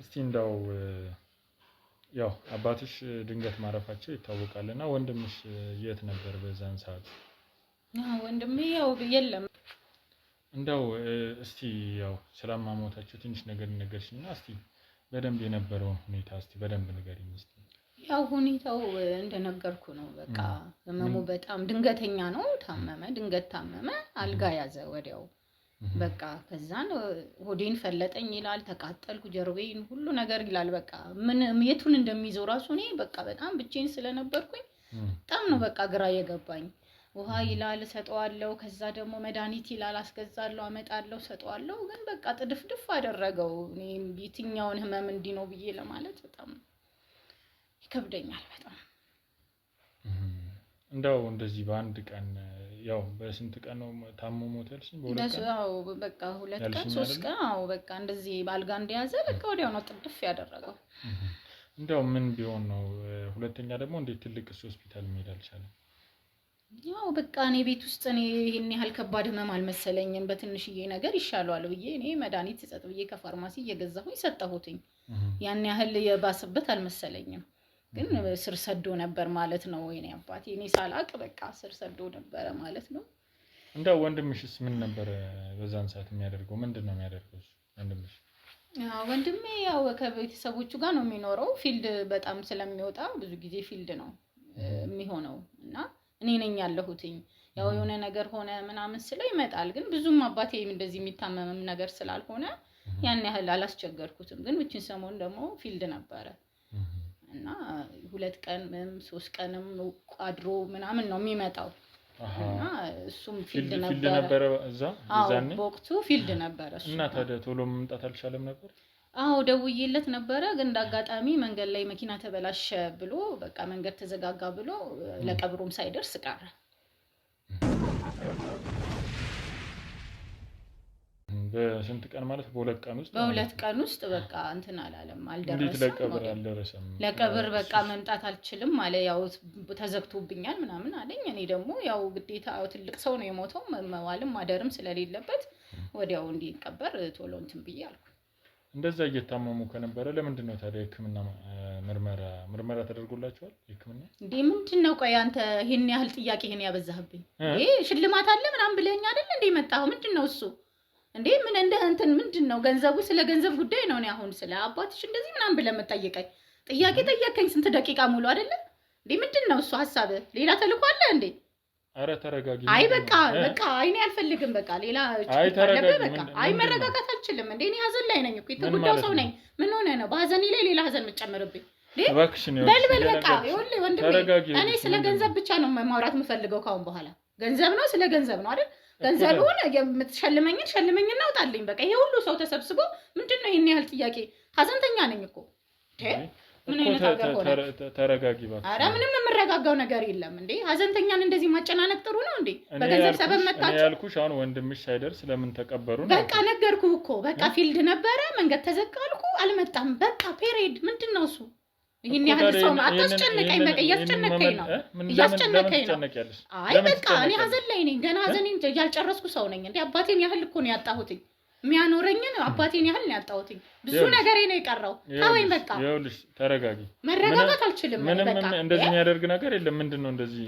እስቲ እንደው ያው አባትሽ ድንገት ማረፋቸው ይታወቃልና ወንድምሽ የት ነበር በዛን ሰዓት? ወንድሜ ያው የለም። እንደው እስቲ ያው ስለማሞታቸው ትንሽ ነገር ንገርሽና እስቲ በደንብ የነበረውን ሁኔታ እስቲ በደንብ ንገሪኝ እስቲ። ያው ሁኔታው እንደነገርኩ ነው በቃ ህመሙ በጣም ድንገተኛ ነው። ድንገት ታመመ አልጋ ያዘ ወዲያው በቃ ከዛን ሆዴን ፈለጠኝ ይላል ተቃጠልኩ ጀርቤን ሁሉ ነገር ይላል። በቃ ምን የቱን እንደሚይዘው ራሱ እኔ በቃ በጣም ብቻዬን ስለነበርኩኝ በጣም ነው በቃ ግራ የገባኝ። ውሃ ይላል ሰጠዋለሁ ከዛ ደግሞ መድኃኒት ይላል አስገዛለሁ አመጣለሁ ሰጠዋለሁ ግን በቃ ጥድፍድፍ አደረገው። እኔ የትኛውን ህመም እንዲህ ነው ብዬ ለማለት በጣም ይከብደኛል በጣም። እንደው እንደዚህ በአንድ ቀን ያው በስንት ቀን ነው ታሞ ሞት ያልሽኝ? በሁለት ቀን ያው በቃ 2 ቀን 3 ቀን አዎ በቃ እንደዚህ ባልጋ እንደያዘ በቃ ወዲያው ነው ጥድፍ ያደረገው። እንደው ምን ቢሆን ነው? ሁለተኛ ደግሞ እንዴት ትልቅ ሆስፒታል መሄድ አልቻለም? ያው በቃ እኔ ቤት ውስጥ እኔ ይሄን ያህል ከባድ ህመም አልመሰለኝም። በትንሽዬ ነገር ይሻለዋል ብዬ እኔ መድኃኒት ሰጥ ብዬ ከፋርማሲ እየገዛሁኝ ሰጠሁትኝ። ያን ያህል የባሰበት አልመሰለኝም። ግን ስር ሰዶ ነበር ማለት ነው። ወይኔ አባቴ እኔ ሳላቅ በቃ ስር ሰዶ ነበር ማለት ነው። እንደው ወንድምሽስ ምን ነበር በዛን ሰዓት የሚያደርገው? ምንድነው የሚያደርገው ወንድምሽ? ወንድሜ ያው ከቤተሰቦቹ ጋር ነው የሚኖረው። ፊልድ በጣም ስለሚወጣ ብዙ ጊዜ ፊልድ ነው የሚሆነው እና እኔ ነኝ ያለሁትኝ። ያው የሆነ ነገር ሆነ ምናምን ስለው ይመጣል። ግን ብዙም አባቴ እንደዚህ የሚታመምም ነገር ስላልሆነ ያን ያህል አላስቸገርኩትም። ግን ብቻ ሰሞን ደግሞ ፊልድ ነበረ እና 2 ቀን 3 ቀንም አድሮ ምናምን ነው የሚመጣው እና እሱም ፊልድ ነበር እዛ እዛኔ በወቅቱ ፊልድ ነበር እሱ። እና ታዲያ ቶሎ መምጣት አልቻለም ነበር? አዎ ደውዬለት ነበረ ግን እንዳጋጣሚ መንገድ ላይ መኪና ተበላሸ ብሎ በቃ መንገድ ተዘጋጋ ብሎ ለቀብሩም ሳይደርስ ቀረ። በስንት ቀን ማለት በ2 ቀን ውስጥ? በ2 ቀን ውስጥ በቃ እንትን አላለም አልደረሰም። ለቀብር በቃ መምጣት አልችልም አለ። ያው ተዘግቶብኛል ምናምን አለኝ። እኔ ደግሞ ያው ግዴታ ትልቅ ሰው ነው የሞተው መዋልም ማደርም ስለሌለበት ወዲያው እንዲቀበር ቶሎ እንትን ብዬ አልኩ። እንደዛ እየታመሙ ከነበረ ለምንድን ነው ታዲያ ህክምና ምርመራ ተደርጎላችኋል? ህክምና እንዴ ምንድነው? ቆይ አንተ ይሄን ያህል ጥያቄ ይሄን ያበዛህብኝ ይሄ ሽልማት አለ ምናምን ብለኸኝ አይደል እንዴ መጣሁ? ምንድነው እሱ እንዴ? ምን እንደ እንትን ምንድነው? ገንዘቡ ስለ ገንዘብ ጉዳይ ነው። እኔ አሁን ስለ አባትሽ እንደዚህ ምናምን ብለህ መጠየቀኝ ጥያቄ ጠየቀኝ። ስንት ደቂቃ ሙሉ አይደለ እንዴ? ምንድነው እሱ ሐሳብ? ሌላ ተልኮ አለ እንዴ? ኧረ ተረጋጊ። አይ በቃ እኔ አልፈልግም። በቃ ሌላ አለበት። በቃ አይ መረጋጋት አልችልም እንዴ? እኔ ሀዘን ላይ ነኝ እኮ የተጎዳው ሰው ነኝ። ምን ሆነ ነው በሀዘኔ ላይ ሌላ ሀዘን የምትጨምርብኝ? በል በቃ ይኸውልህ ወንድሜ፣ እኔ ስለ ገንዘብ ብቻ ነው ማውራት የምፈልገው ካሁን በኋላ። ገንዘብ ነው፣ ስለ ገንዘብ ነው አይደል? ገንዘቡን የምትሸልመኝን ሸልመኝና አውጣልኝ። በቃ ይሄ ሁሉ ሰው ተሰብስቦ ምንድነው ይሄን ያህል ጥያቄ? ሀዘንተኛ ነኝ እኮ ምን አይነት ሀገር ሆነ? ተረጋጊ ባክሽ። ኧረ ምንም የምረጋጋው ነገር የለም እንዴ። ሀዘንተኛን እንደዚህ ማጨናነቅ ጥሩ ነው እንዴ? በገንዘብ ሰበብ መጣችሁ። እኔ ያልኩሽ አሁን ወንድምሽ ሳይደርስ ለምን ተቀበሩ ነው? በቃ ነገርኩህ እኮ በቃ ፊልድ ነበረ፣ መንገድ ተዘጋልኩ፣ አልመጣም። በቃ ፔሬድ ምንድነው እሱ? ይሄን ያህል ሰው አታስጨንቀኝ። በቃ እያስጨነቀኝ ነው፣ እያስጨነቀኝ ነው። አይ በቃ እኔ ሀዘን ላይ ነኝ። ገና ሀዘኔን ያልጨረስኩ ሰው ነኝ እንዴ። አባቴን ያህል እኮ ነው ያጣሁትኝ። የሚያኖረኝን አባቴን ያህል ነው ያጣሁትኝ። ብዙ ነገሬ ነው የቀረው። ታወኝ በቃ ይኸውልሽ፣ ተረጋጊ። መረጋጋት አልችልም። ምንም እንደዚህ የሚያደርግ ነገር የለም። ምንድነው እንደዚህ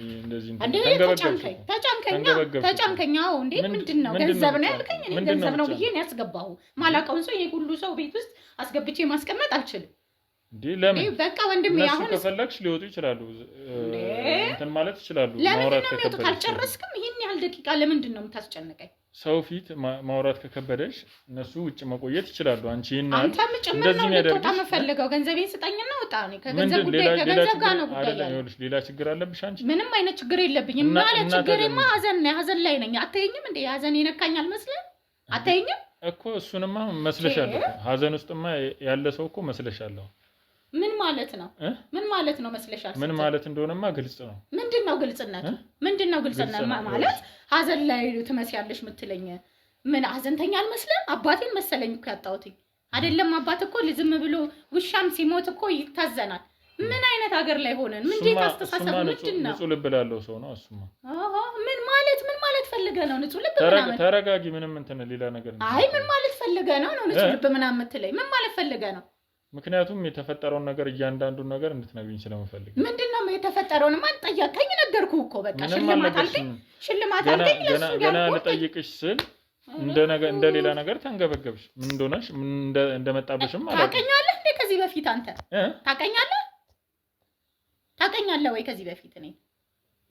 ተጫንከኝ። አዎ እንዴ ምንድነው? ገንዘብ ነው ያልከኝ። እኔ ገንዘብ ነው ብዬ ነው ያስገባሁ። ማላውቀውን ሰው ይሄ ሁሉ ሰው ቤት ውስጥ አስገብቼ ማስቀመጥ አልችልም። ለምን በቃ ወንድሜ አሁን ከፈለግሽ ሊወጡ ይችላሉ፣ እንትን ማለት ይችላሉ። ማውራት ከከበደሽ ካልጨረስክም ይሄን ያህል ደቂቃ ለምንድን ነው የምታስጨንቀኝ? ሰው ፊት ማውራት ከከበደሽ እነሱ ውጭ መቆየት ይችላሉ። አንቺ እና አንተም ጭምር ነው ልትወጣ የምፈልገው። ገንዘቤን ስጠኝና ውጣ። እኔ ከገንዘብ ጉዳይ ከገንዘብ ጋር ነው ጉዳይ ያለው። ሌላ ችግር አለብሽ አንቺ? ምንም አይነት ችግር የለብኝም። ማለት ችግሬማ ሀዘን ላይ ነኝ። አታየኝም እንዴ? ሀዘን ይነካኛል መስለህ አታየኝም እኮ? እሱንማ መስለሻለሁ። ሀዘን ውስጥማ ያለ ሰው እኮ መስለሻለሁ። ምን ማለት ነው? ምን ማለት ነው መስለሻል? ምን ማለት እንደሆነማ ግልጽ ነው። ምንድነው ግልጽነት? ምንድነው ግልጽነት ማለት? ሀዘን ላይ ትመስያለሽ የምትለኝ ምን? ሀዘንተኛ አልመስልም? አባቴን መሰለኝ እኮ ያጣሁትኝ አይደለም። አባት እኮ ዝም ብሎ ውሻም ሲሞት እኮ ይታዘናል። ምን አይነት ሀገር ላይ ሆነን ምን ዴት አስተሳሰብ ምንድነው? ንጹህ ልብ ላለው ሰው ነው እሱማ። ምን ማለት ፈልገህ ነው? ንጹህ ልብ ምናምን ተረጋጊ። ምንም እንትን ሌላ ነገር አይ ምን ማለት ፈልገህ ነው ንጹህ ልብ ምናምን የምትለኝ? ምን ማለት ፈልገህ ነው? ምክንያቱም የተፈጠረውን ነገር እያንዳንዱን ነገር እንድትነግሪኝ ስለምፈልግ። ምንድነው የተፈጠረውን? ማን ጠየቀኝ? ነገርኩህ እኮ በቃ ሽልማት አልከኝ። ገና ልጠይቅሽ ስል እንደ ሌላ ነገር ተንገበገብሽ። ምን እንደሆነሽ ምን እንደመጣብሽም ማለት ነው። ታውቀኛለህ እንዴ? ከዚህ በፊት አንተ ታውቀኛለህ ወይ? ከዚህ በፊት እኔ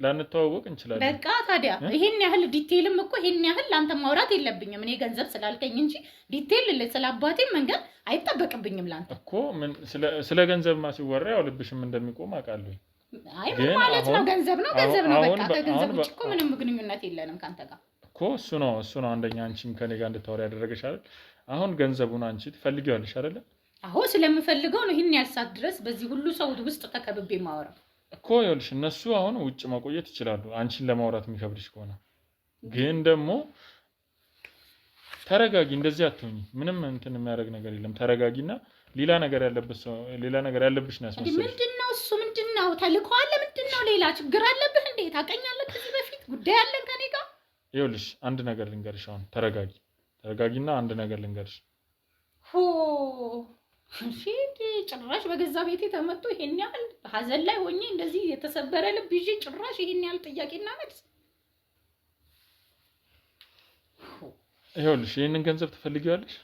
ላንተዋወቅ እንችላለን። በቃ ታዲያ ይሄን ያህል ዲቴይልም እኮ ይሄን ያህል አንተ ማውራት የለብኝም። እኔ ገንዘብ ስላልከኝ እንጂ ዲቴይል ስለ አባቴ መንገድ አይጠበቅብኝም ላንተ እኮ። ምን ስለ ገንዘብማ ሲወራ ያው ልብሽም እንደሚቆም አውቃለሁ። አይ ምን ማለት ነው? ገንዘብ ነው በቃ። ከገንዘብ ውጭ እኮ ምንም ግንኙነት የለንም ካንተ ጋር እኮ። እሱ ነው አንደኛ አንቺም ከኔ ጋር እንድታወሪ ያደረገሽ አይደል? አሁን ገንዘቡን አንቺ ትፈልጊዋለሽ አይደል? አዎ ስለምፈልገው ነው ይሄን ያህል ሰዓት ድረስ በዚህ ሁሉ ሰው ውስጥ ተከብቤ ማወራ እኮ። ይኸውልሽ እነሱ አሁን ውጭ መቆየት ይችላሉ አንቺን ለማውራት የሚከብድሽ ከሆነ። ግን ደግሞ ተረጋጊ። እንደዚህ አትሆኚ። ምንም እንትን የሚያደርግ ነገር የለም። ተረጋጊና ሌላ ነገር ያለብሽ ነው ያስመስልሽ። ምንድነው እሱ? ምንድነው ተልእኮ አለ? ምንድነው ሌላ ችግር አለብህ እንዴ? ታውቀኛለህ ከዚህ በፊት ጉዳይ አለን ከኔ ጋር። ይኸውልሽ አንድ ነገር ልንገርሽ። አሁን ተረጋጊና አንድ ነገር ልንገርሽ። እሺ ጭራሽ በገዛ ቤቴ ተመቶ ይሄን ያህል ሀዘን ላይ ሆኜ እንደዚህ የተሰበረ ልብ ይዤ ጭራሽ ይሄን ያህል ጥያቄና መልስ። ይኸውልሽ ይሄንን ገንዘብ ትፈልጊዋለሽ?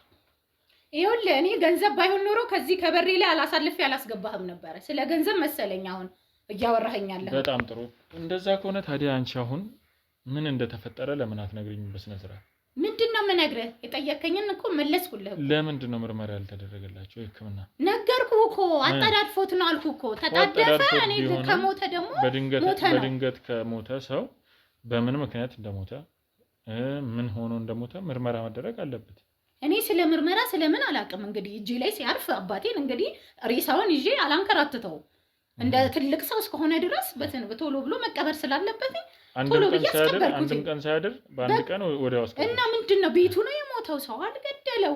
ይኸውልህ እኔ ገንዘብ ባይሆን ኖሮ ከዚህ ከበሬ ላይ አላሳልፌ አላስገባህም ነበረ። ስለ ገንዘብ መሰለኝ አሁን እያወራኸኛለህ። በጣም ጥሩ። እንደዛ ከሆነ ታዲያ አንቺ አሁን ምን እንደተፈጠረ ለምን አትነግሪኝም በስነ ስርዓት? ምንድነው የምነግርህ? የጠየከኝን እኮ መለስኩልህ። ለምንድን ነው ምርመራ ያልተደረገላቸው? ሕክምና ነገርኩህ እኮ አጣዳድፎት ነው አልኩህ እኮ። ተጣደፈ። እኔ ከሞተ ደግሞ በድንገት ከሞተ ሰው በምን ምክንያት እንደሞተ ምን ሆኖ እንደሞተ ምርመራ መደረግ አለበት። እኔ ስለ ምርመራ ስለምን አላውቅም። እንግዲህ እጄ ላይ ሲያርፍ አባቴን እንግዲህ ሬሳውን ይዤ አላንከራትተው እንደ ትልቅ ሰው እስከሆነ ድረስ በቶሎ ብሎ መቀበር ስላለበት አንድም ቀን ሳያድር በአንድ ቀን ወዲያው አስቀረ። እና ምንድነው ቤቱ ነው የሞተው፣ ሰው አልገደለው፣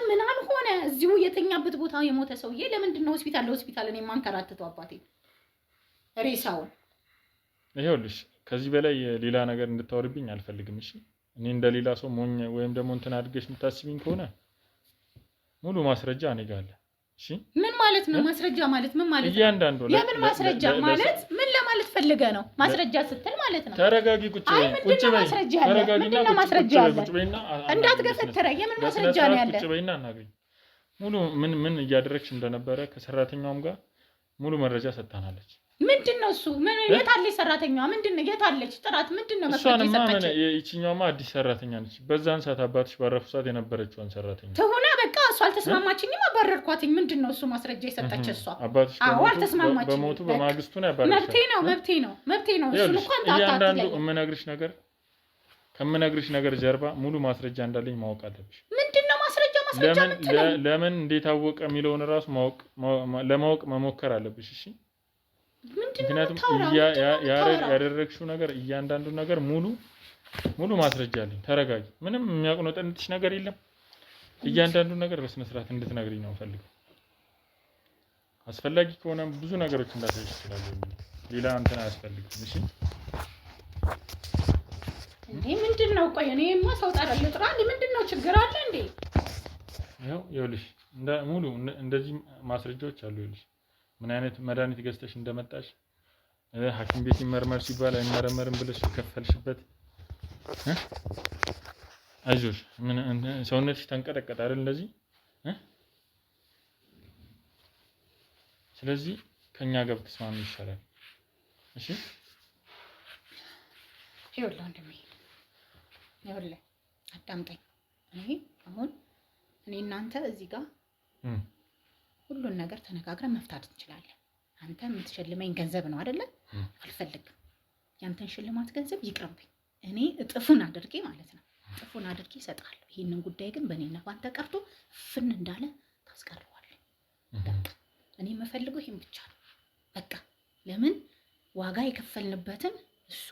ምን አልሆነ። እዚሁ የተኛበት ቦታ የሞተ ሰውዬ ለምንድን ነው ሆስፒታል እኔ የማንከራትተው አባቴ ሬሳውን? ይኸውልሽ ከዚህ በላይ ሌላ ነገር እንድታወሪብኝ አልፈልግም። እሺ እኔ እንደሌላ ሰው ሞኝ ወይም ደግሞ እንትን አድርገሽ የምታስቢኝ ከሆነ ሙሉ ማስረጃ እኔ ጋር አለ። እሺ ምን ማለት ነው ማስረጃ ማለት? ምን ማለት ነው? እያንዳንዱ ለምን ማስረጃ ማለት ምን ለማለት ፈልገህ ነው? ማስረጃ ስትል ማለት ነው። ተረጋጊ፣ ቁጭ በይ። ምንድነው ማስረጃ ያለ? እንዳትገፈትረኝ። የምን ማስረጃ ነው ያለ? ቁጭ በይና እናገኝ። ሙሉ ምን እያደረግሽ እንደነበረ ከሰራተኛውም ጋር ሙሉ መረጃ ሰጥታናለች። ምንድነው እሱ? ምን የት አለች ሰራተኛዋ? ምንድነው የት አለች? ጥራት ምንድነው መስራት የሰጠች? ይቺኛውማ አዲስ ሰራተኛ ነች። በዛን ሰዓት አባትሽ ባረፉ ሰዓት የነበረችውን ሰራተኛ ትሆና በቃ እሷ አልተስማማችኝም፣ አባረርኳትኝ። ምንድነው እሱ ማስረጃ የሰጠች እሷ? አባትሽ አልተስማማችኝም። በሞቱ በማግስቱ ነው ያባረርሽ። መብቴ ነው። እሱን እንኳን እያንዳንዱ ከምነግርሽ ነገር ጀርባ ሙሉ ማስረጃ እንዳለኝ ማወቅ አለብሽ። ምንድነው ማስረጃ የምትለኝ? ለምን እንዴት አወቀ የሚለውን ራሱ ለማወቅ መሞከር አለብሽ። እሺ ምክንያቱም ያደረግሽው ነገር እያንዳንዱ ነገር ሙሉ ማስረጃ አለኝ። ተረጋጊ። ምንም የሚያቆነጥንሽ ነገር የለም። እያንዳንዱ ነገር በስነ ስርዓት እንድትነግሪኝ ነው ፈልገው። አስፈላጊ ከሆነ ብዙ ነገሮች እንዳትይሽ ይችላል። ሌላ እንትን አያስፈልግም። እሺ እንዴ ምንድነው? ቆይ እኔማ ሰው ጠራለሁ። ጥራ እንዴ ምንድነው? ችግር አለ እንዴ? ይኸውልሽ ሙሉ እንደዚህ ማስረጃዎች አሉ። ይኸውልሽ ምን አይነት መድኃኒት ገዝተሽ እንደመጣሽ፣ ሐኪም ቤት ይመርመር ሲባል አይመረመርም ብለሽ ከፈልሽበት። አይዞሽ ምን ሰውነትሽ ተንቀጠቀጠ አይደል? እንደዚህ ስለዚህ ከኛ ጋር ብትስማሚ ይሻላል። እሺ ይኸውልህ ወንድሜ፣ ይኸውልህ አዳምጠኝ። እኔ እናንተ እዚህ ጋር ሁሉን ነገር ተነጋግረን መፍታት እንችላለን። አንተ የምትሸልመኝ ገንዘብ ነው አይደለ? አልፈልግም። ያንተን ሽልማት ገንዘብ ይቅርብኝ። እኔ እጥፉን አድርጌ ማለት ነው እጥፉን አድርጌ እሰጣለሁ። ይሄንን ጉዳይ ግን በእኔና ባንተ ቀርቶ ፍን እንዳለ ታስቀርዋለህ። በቃ እኔ የምፈልገው ይሄን ብቻ ነው። በቃ ለምን ዋጋ የከፈልንበትን እሱ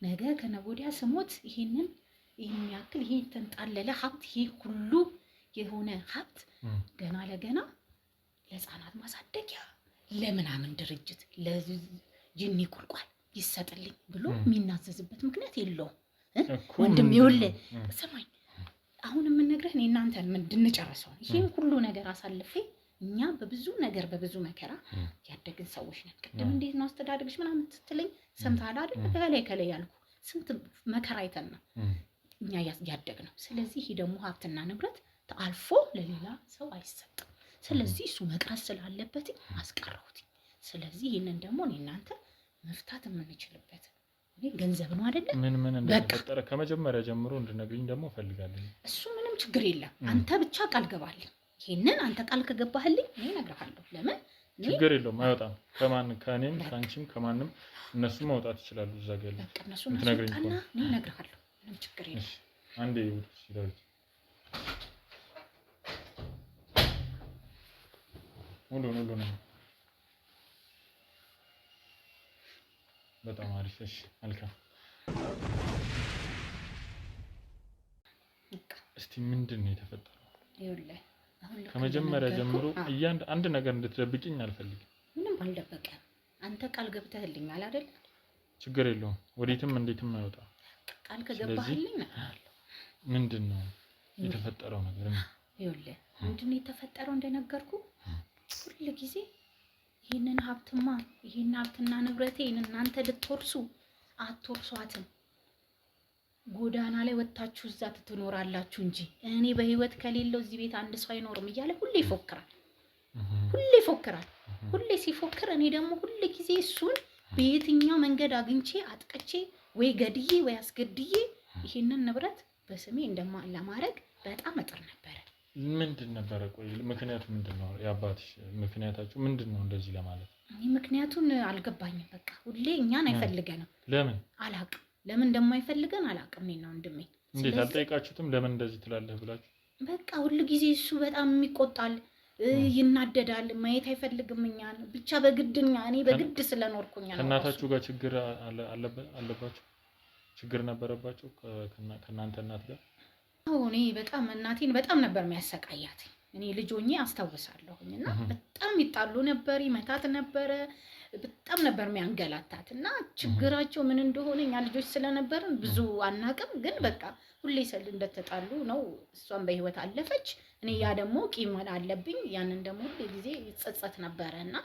ነገ ከነገ ወዲያ ስሞት ይሄን ያክል ይሄ ተንጣለለ ሀብት ይሄ ሁሉ የሆነ ሀብት ገና ለገና ለህፃናት ማሳደጊያ ለምናምን ድርጅት ለጅኒ ቁልቋል ይሰጥልኝ ብሎ የሚናዘዝበት ምክንያት የለውም። ወንድም ይኸውልህ ስማኝ፣ አሁን የምንነግርህ እኔ እናንተ እንድንጨርሰው ይሄን ሁሉ ነገር አሳልፌ እኛ በብዙ መከራ ያደግን ሰዎች ነን። ቅድም እንዴት ነው አስተዳደግሽ ምናምን ስትለኝ ሰምተሃል አይደል? ከላይ ያልኩ ስንት መከራ አይተን ነው እኛ ያደግነው። ስለዚህ ይሄ ደግሞ ሀብትና ንብረት አልፎ ለሌላ ሰው አይሰጥም። ስለዚህ እሱ መቅረት ስላለበት አስቀረሁት። ስለዚህ ይሄንን ደግሞ እኔ እናንተ መፍታት የምንችልበት ገንዘብ ነው አይደለ? ምን እንደተፈጠረ ከመጀመሪያ ጀምሮ እንድነግሪኝ ደግሞ ፈልጋለሁ። እሱ ምንም ችግር የለም። አንተ ብቻ ቃል ገባልኝ። ይሄንን አንተ ቃል ከገባህልኝ እኔ እነግርሃለሁ። ለምን ችግር የለውም፣ አይወጣም። ከእኔም ከአንቺም ከማንም እነሱ መውጣት ይችላሉ። እዛ ጋር ያለው በቃ እነሱ ማስወጣና እኔ እነግርሃለሁ። ምንም ችግር የለም። አንዴ ይውጥ ሲዳዊት ሙሉ ነው። በጣም አሪፍ። እሺ መልካም። እስቲ ምንድን ነው የተፈጠረው? ይኸውልህ አሁን ከመጀመሪያ ጀምሮ አንድ ነገር እንድትደብቂኝ አልፈልግም። ምንም አልደበቀም። አንተ ቃል ገብተህልኛል አይደል? ችግር የለውም። ወዴትም እንዴትም አይወጣም። ቃል ከገባህልኝ ምንድን ነው የተፈጠረው ነገር? ይኸውልህ ምንድን ነው የተፈጠረው? እንደነገርኩ ሁሉ ጊዜ ይሄንን ሀብትና ንብረቴን እናንተ ልትወርሱ አትወርሷትም። ጎዳና ላይ ወጣችሁ እዛ ትኖራላችሁ እንጂ እኔ በህይወት ከሌለው እዚህ ቤት አንድ ሰው አይኖርም እያለ ሁሌ ይፎክራል። ሁሌ ሲፎክር እኔ ደግሞ ሁሌ ጊዜ እሱን በየትኛው መንገድ አግኝቼ አጥቅቼ ወይ ገድዬ ወይ አስገድዬ ይሄንን ንብረት በስሜ ለማድረግ በጣም እጥር ነበረ። ምንድን ነበረ? ቆይ ምክንያቱ ምንድን ነው? የአባትሽ ምክንያታችሁ ምንድን ነው እንደዚህ ለማለት? እኔ ምክንያቱን አልገባኝም። በቃ ሁሌ እኛን አይፈልገንም። ለምን? አላቅም። ለምን እንደማይፈልገን አላቅም። እኔና ወንድሜ እንዴት አልጠይቃችሁትም? ለምን እንደዚህ ትላለህ ብላችሁ? በቃ ሁሉ ጊዜ እሱ በጣም ይቆጣል፣ ይናደዳል፣ ማየት አይፈልግም እኛን። ብቻ እኔ በግድ ስለኖርኩኝ ነው። ከእናታችሁ ጋር ችግር አለባችሁ? ችግር ነበረባችሁ ከእናንተ እናት ጋር? እኔ በጣም እናቴን በጣም ነበር የሚያሰቃያት። እኔ ልጅ ሆኜ አስታውሳለሁኝ እና በጣም ይጣሉ ነበር፣ ይመታት ነበረ፣ በጣም ነበር የሚያንገላታት እና ችግራቸው ምን እንደሆነ እኛ ልጆች ስለነበርን ብዙ አናቅም። ግን በቃ ሁሌ እንደተጣሉ ነው። እሷን በህይወት አለፈች። እኔ ያ ደግሞ ቂም አለብኝ። ያንን ደግሞ ሁሌ ጊዜ ይጸጸት ነበረ እና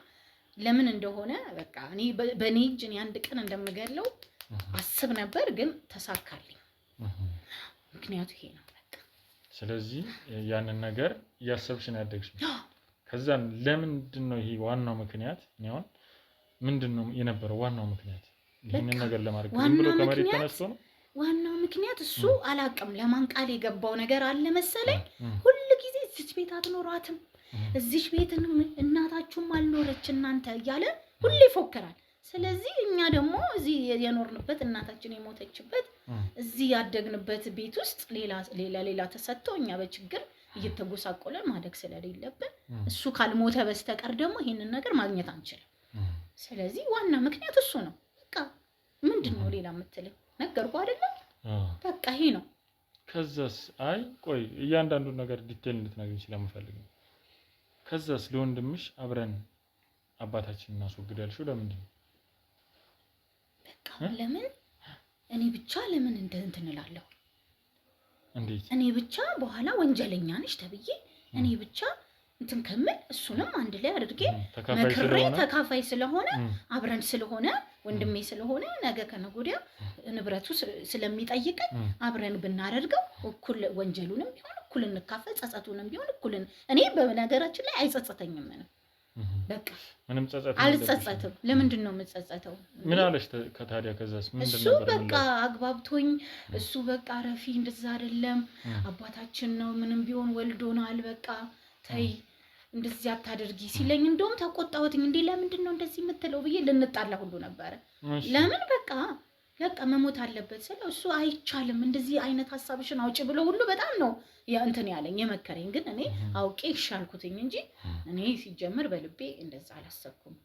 ለምን እንደሆነ በቃ እኔ በእኔ እጅ አንድ ቀን እንደምገለው አስብ ነበር፣ ግን ተሳካልኝ። ምክንያቱ ይሄ ነው። ስለዚህ ያንን ነገር እያሰብሽ ነው ያደግሽ። ከዛን ለምንድን ነው ይሄ ዋናው ምክንያት? አሁን ምንድነው የነበረው ዋናው ምክንያት? ይሄንን ነገር ለማድረግ ዋናው ብሎ ከመሬት ምክንያት ተነስቶ ነው? ዋናው ምክንያት እሱ አላቅም ለማን ቃል የገባው ነገር አለ መሰለኝ። እም፣ ሁል ጊዜ እዚች ቤት አትኖሯትም፣ እዚች ቤት እናታችሁም አልኖረች እናንተ እያለ ሁሌ ይፎክራል። ስለዚህ እኛ ደግሞ እዚህ የኖርንበት እናታችን የሞተችበት እዚህ ያደግንበት ቤት ውስጥ ሌላ ተሰጥቶ እኛ በችግር እየተጎሳቆለን ማደግ ስለሌለብን እሱ ካልሞተ በስተቀር ደግሞ ይሄንን ነገር ማግኘት አንችልም። ስለዚህ ዋና ምክንያት እሱ ነው። በቃ ምንድነው ሌላ የምትለኝ? ነገርኩ አይደለም? በቃ ይሄ ነው። ከዛስ አይ ቆይ እያንዳንዱን ነገር ዲቴል እንድትነግሪኝ ስለምፈልግ ነው። ከዛስ ለወንድምሽ አብረን አባታችንን እናስወግድ ያልሽው ለምንድን ነው? በቃ ለምን እኔ ብቻ ለምን እንትን እላለሁ? እንዴት እኔ ብቻ በኋላ ወንጀለኛ ነሽ ተብዬ እኔ ብቻ እንትን ከምል እሱንም አንድ ላይ አድርጌ መክሬ ተካፋይ ስለሆነ አብረን ስለሆነ ወንድሜ ስለሆነ ነገ ከነገ ወዲያ ንብረቱ ስለሚጠይቀኝ አብረን ብናደርገው እኩል ወንጀሉንም ቢሆን እኩል እንካፈል፣ ጸጸቱንም ቢሆን እኩል እኔ በነገራችን ላይ አይጸጸተኝም ነው። በቃ ምንም ጸጸት አልጸጸትም። ለምንድን ነው የምጸጸተው? ምን አለሽ ከታዲያ? ከዛስ ምንድን እሱ ነበር? በቃ አግባብቶኝ እሱ በቃ ረፊ እንደዛ አይደለም አባታችን ነው ምንም ቢሆን ወልዶናል፣ በቃ ተይ እንደዚህ አታደርጊ ሲለኝ እንደውም ተቆጣሁትኝ። እንዴ ለምንድን ነው እንደዚህ የምትለው ብዬ ልንጣላ ሁሉ ነበረ። ለምን በቃ መሞት አለበት ስለ እሱ አይቻልም እንደዚህ አይነት ሐሳብሽን አውጪ ብሎ ሁሉ በጣም ነው እንትን ያለኝ የመከረኝ። ግን እኔ አውቄ ይሻልኩትኝ እንጂ እኔ ሲጀምር በልቤ እንደዛ አላሰብኩም።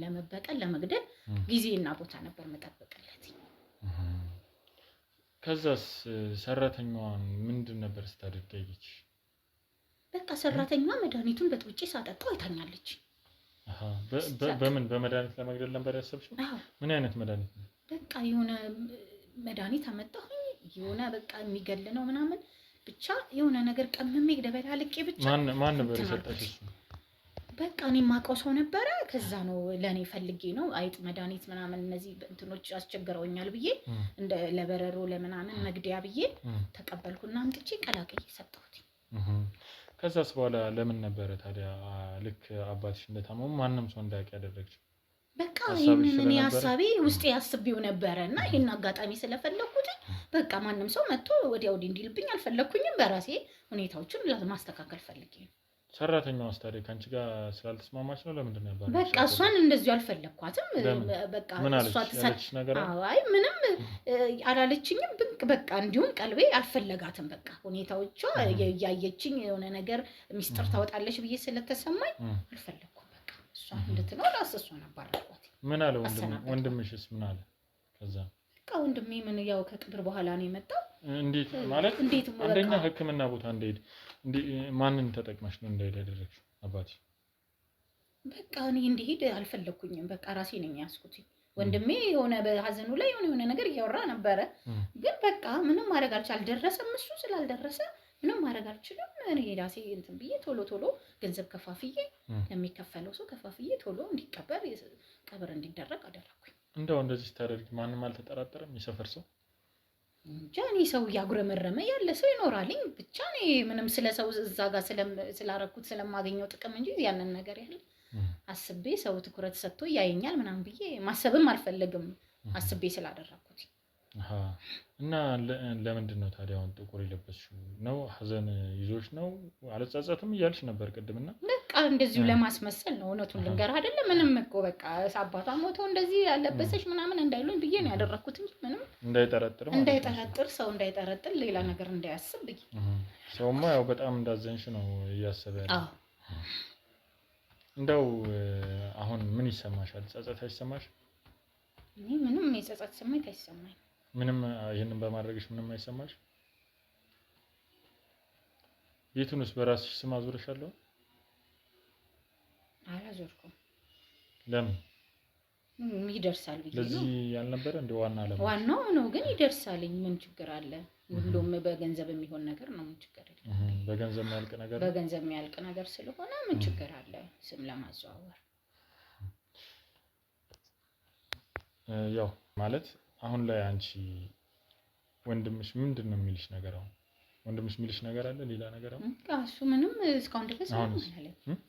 ለመበቀል ለመግደል ጊዜና ቦታ ነበር መጠበቅለት። ከዛስ ሰራተኛዋን ምንድን ነበር ስታደርግ ያየች? በቃ ሰራተኛዋ መድኃኒቱን በጥብጬ ሳጠጣው አይታኛለች። በምን በመድኃኒት ለመግደል ነበር ያሰብሽው? ምን አይነት መድኃኒት ነው? በቃ የሆነ መድኃኒት አመጣሁኝ የሆነ በቃ የሚገል ነው ምናምን ብቻ የሆነ ነገር ቀምሜ ደበላልቄ ብቻ ማን ነበር የሰጠሽ? በቃ እኔ የማውቀው ሰው ነበረ። ከዛ ነው ለኔ ፈልጌ ነው አይጥ መድኃኒት ምናምን እነዚህ እንትኖች አስቸግረውኛል ብዬ እንደ ለበረሮ ለምናምን መግደያ ብዬ ተቀበልኩና አምጥቼ ቀላቅዬ ሰጠሁት። ከዛስ በኋላ ለምን ነበረ ታዲያ ልክ አባትሽ እንደታመሙ ማንም ሰው እንዳያውቅ ያደረግሽው? በቃ ይሄንን እኔ ሐሳቤ ውስጥ ያስብው ነበርና ይሄን አጋጣሚ ስለፈለኩት በቃ ማንም ሰው መጥቶ ወዲያው እንዲልብኝ አልፈለኩኝም። በራሴ ሁኔታዎችን ለማስተካከል ፈልጌ ነው። ሰራተኛው አስታሪ ካንቺ ጋር ስላልተስማማች ነው? ለምንድን ነው ያባረርሽ? በቃ እሷን እንደዚህ አልፈለኳትም። በቃ እሷ ተሰች ነገር አይ ምንም አላለችኝም። በቃ እንዲሁም ቀልቤ አልፈለጋትም። በቃ ሁኔታዎቿ ያየችኝ የሆነ ነገር ሚስጥር ታወጣለች ብዬ ስለተሰማኝ አልፈለኩም። በቃ እሷ እንድትኖር እሷን አባረርኳት። ምን አለ ወንድምሽስ ምን አለ? ከዛ በቃ ወንድሜ ምን ያው ከቅብር በኋላ ነው የመጣው። እንዴት ማለት አንደኛ ሕክምና ቦታ እንደሄድ ማንን ተጠቅመሽ ነው እንደሄድ ያደረግሽው? አባቴ በቃ እኔ እንደሄድ አልፈለኩኝም። በቃ ራሴ ነኝ ያስኩት። ወንድሜ የሆነ በሐዘኑ ላይ የሆነ ነገር እያወራ ነበረ። ግን በቃ ምንም ማድረግ አልደረሰም። እሱ ስላልደረሰ ምንም ማድረግ አልችልም። እኔ ራሴ እንትን ብዬ ቶሎ ገንዘብ ከፋፍዬ ለሚከፈለው ሰው ከፋፍዬ ቶሎ እንዲቀበር ቀብር እንዲደረግ አደረኩኝ። እንደው እንደዚህ ስታደርጊ ማንም አልተጠራጠረም? የሰፈር ሰው እንጃ እኔ ሰው እያጉረመረመ ያለ ሰው ይኖራልኝ። ብቻ እኔ ምንም ስለ ሰው እዛ ጋር ስላረኩት ስለማገኘው ጥቅም እንጂ ያንን ነገር ያለ አስቤ ሰው ትኩረት ሰጥቶ ያየኛል ምናምን ብዬ ማሰብም አልፈልግም። አስቤ ስላደረኩት እና ለምንድን ነው ታዲያ አሁን ጥቁር የለበስሽው? ነው ሐዘን ይዞሽ ነው? አልጸጸትም እያልሽ ነበር ቅድምና። በቃ እንደዚሁ ለማስመሰል ነው። እውነቱን ልንገር አይደለ ምንም እኮ በቃ አባቷ ሞቶ እንደዚህ ያለበሰሽ ምናምን እንዳይሉኝ ብዬ ነው ያደረኩት እንጂ ምንም እንዳይጠረጥር ሰው እንዳይጠረጥር ሌላ ነገር እንዳያስብ ብዬ። ሰውማ ያው በጣም እንዳዘንሽ ነው እያሰበ ያለው። እንደው አሁን ምን ይሰማሻል? ጸጸት አይሰማሽ? እኔ ምንም የጸጸት ስሜት አይሰማኝ። ምንም ይሄንን በማድረግሽ ምንም አይሰማሽ? ቤቱንስ በራስሽ ስም አዙረሻለሁ? አላዞርኩም። ለምን? ይደርሳል ብዬ ነው። ለዚህ ያልነበረ እንደ ዋናው ነው ግን ይደርሳልኝ። ምን ችግር አለ? ሁሉም በገንዘብ የሚሆን ነገር ነው። ምን ችግር አለ? በገንዘብ የሚያልቅ ነገር ስለሆነ ምን ችግር አለ? ስም ለማዘዋወር ያው ማለት አሁን ላይ አንቺ ወንድምሽ ምንድን ነው የሚልሽ ነገር? አሁን ወንድምሽ የሚልሽ ነገር አለ? ሌላ ነገር አሁን እሱ ምንም እስካሁን ድረስ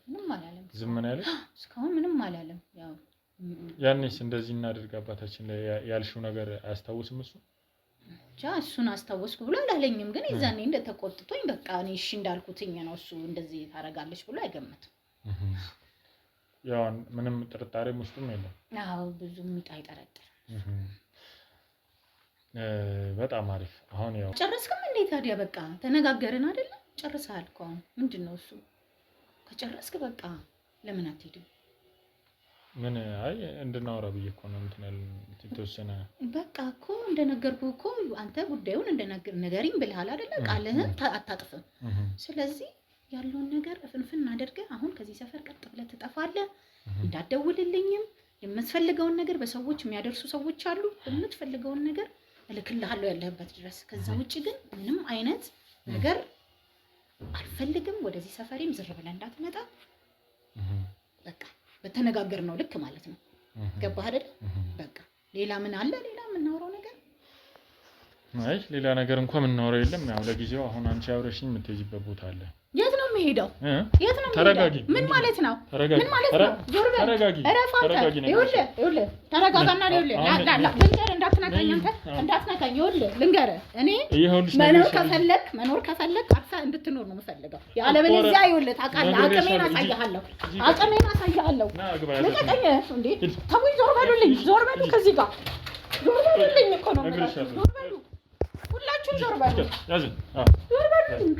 ምንም አላለም። ዝም ነው ያለሽ? እስካሁን ምንም አላለም። ያው ያኔስ እንደዚህ እናድርግ አባታችን ያልሽው ነገር አያስታውስም እሱ? እሱን አስታወስኩ ብሎ አላለኝም። ግን የዛኔ እንደተቆጥቶኝ በቃ እኔ እሺ እንዳልኩትኝ ነው እሱ እንደዚህ ታረጋለች ብሎ አይገምትም። ያው ምንም ጥርጣሬም ውስጥም የለም። አዎ ብዙም አይጠረጥርም። በጣም አሪፍ። አሁን ያው ጨረስክም እንዴ ታዲያ? በቃ ተነጋገርን አይደል? ጨርሰሃል እኮ አሁን ምንድነው እሱ? ከጨረስክ በቃ ለምን አትሄድም? ምን አይ እንድናወራ ብዬ እኮ ነው እንትን ያለ ተወሰነ። በቃ እኮ እንደነገርኩህ እኮ አንተ ጉዳዩን ንገሪኝ ብለሃል አይደለ? ቃልህን አታጥፍም። ስለዚህ ያለውን ነገር ፍንፍን አድርገህ አሁን ከዚህ ሰፈር ቀጥ ብለህ ትጠፋለህ። እንዳትደውልልኝም የምትፈልገውን ነገር በሰዎች የሚያደርሱ ሰዎች አሉ። የምትፈልገውን ነገር እልክልሃለሁ ያለህበት ድረስ። ከዛ ውጪ ግን ምንም አይነት ነገር አልፈልግም። ወደዚህ ሰፈሬም ዝር ብለህ እንዳትመጣ። በቃ በተነጋገር ነው ልክ ማለት ነው። ገባህ አይደል? በቃ ሌላ ምን አለ? ሌላ የምናወራው ነገር አይ ሌላ ነገር እንኳን የምናወራው የለም። ያው ለጊዜው አሁን አንቺ አብረሽኝ የምትሄጂበት ቦታ አለ። የት ነው የምሄደው? የት ነው? ተረጋጊ። ምን ማለት ነው? ምን ማለት ነው? ዞር በል። ተረጋጊ። ይኸውልህ ተረጋጋና ልንገርህ፣ እንዳትነካኝ አንተ እንዳትነካኝ። ይኸውልህ ልንገርህ፣ እኔ መኖር ከፈለክ አርፈህ እንድትኖር ነው የምፈልገው። ያለበለዚያ ይኸውልህ ታውቃለህ፣ አቅሜን አሳይሃለሁ። ልቀቀኝ እንዴ! ተውኝ። ዞር በሉልኝ፣ ዞር በሉ ከዚህ ጋር ዞር በሉልኝ እኮ ነው የምላችሁ። ዞር በሉ ሁላችሁም ዞር በሉ። ዞር በሉልኝ።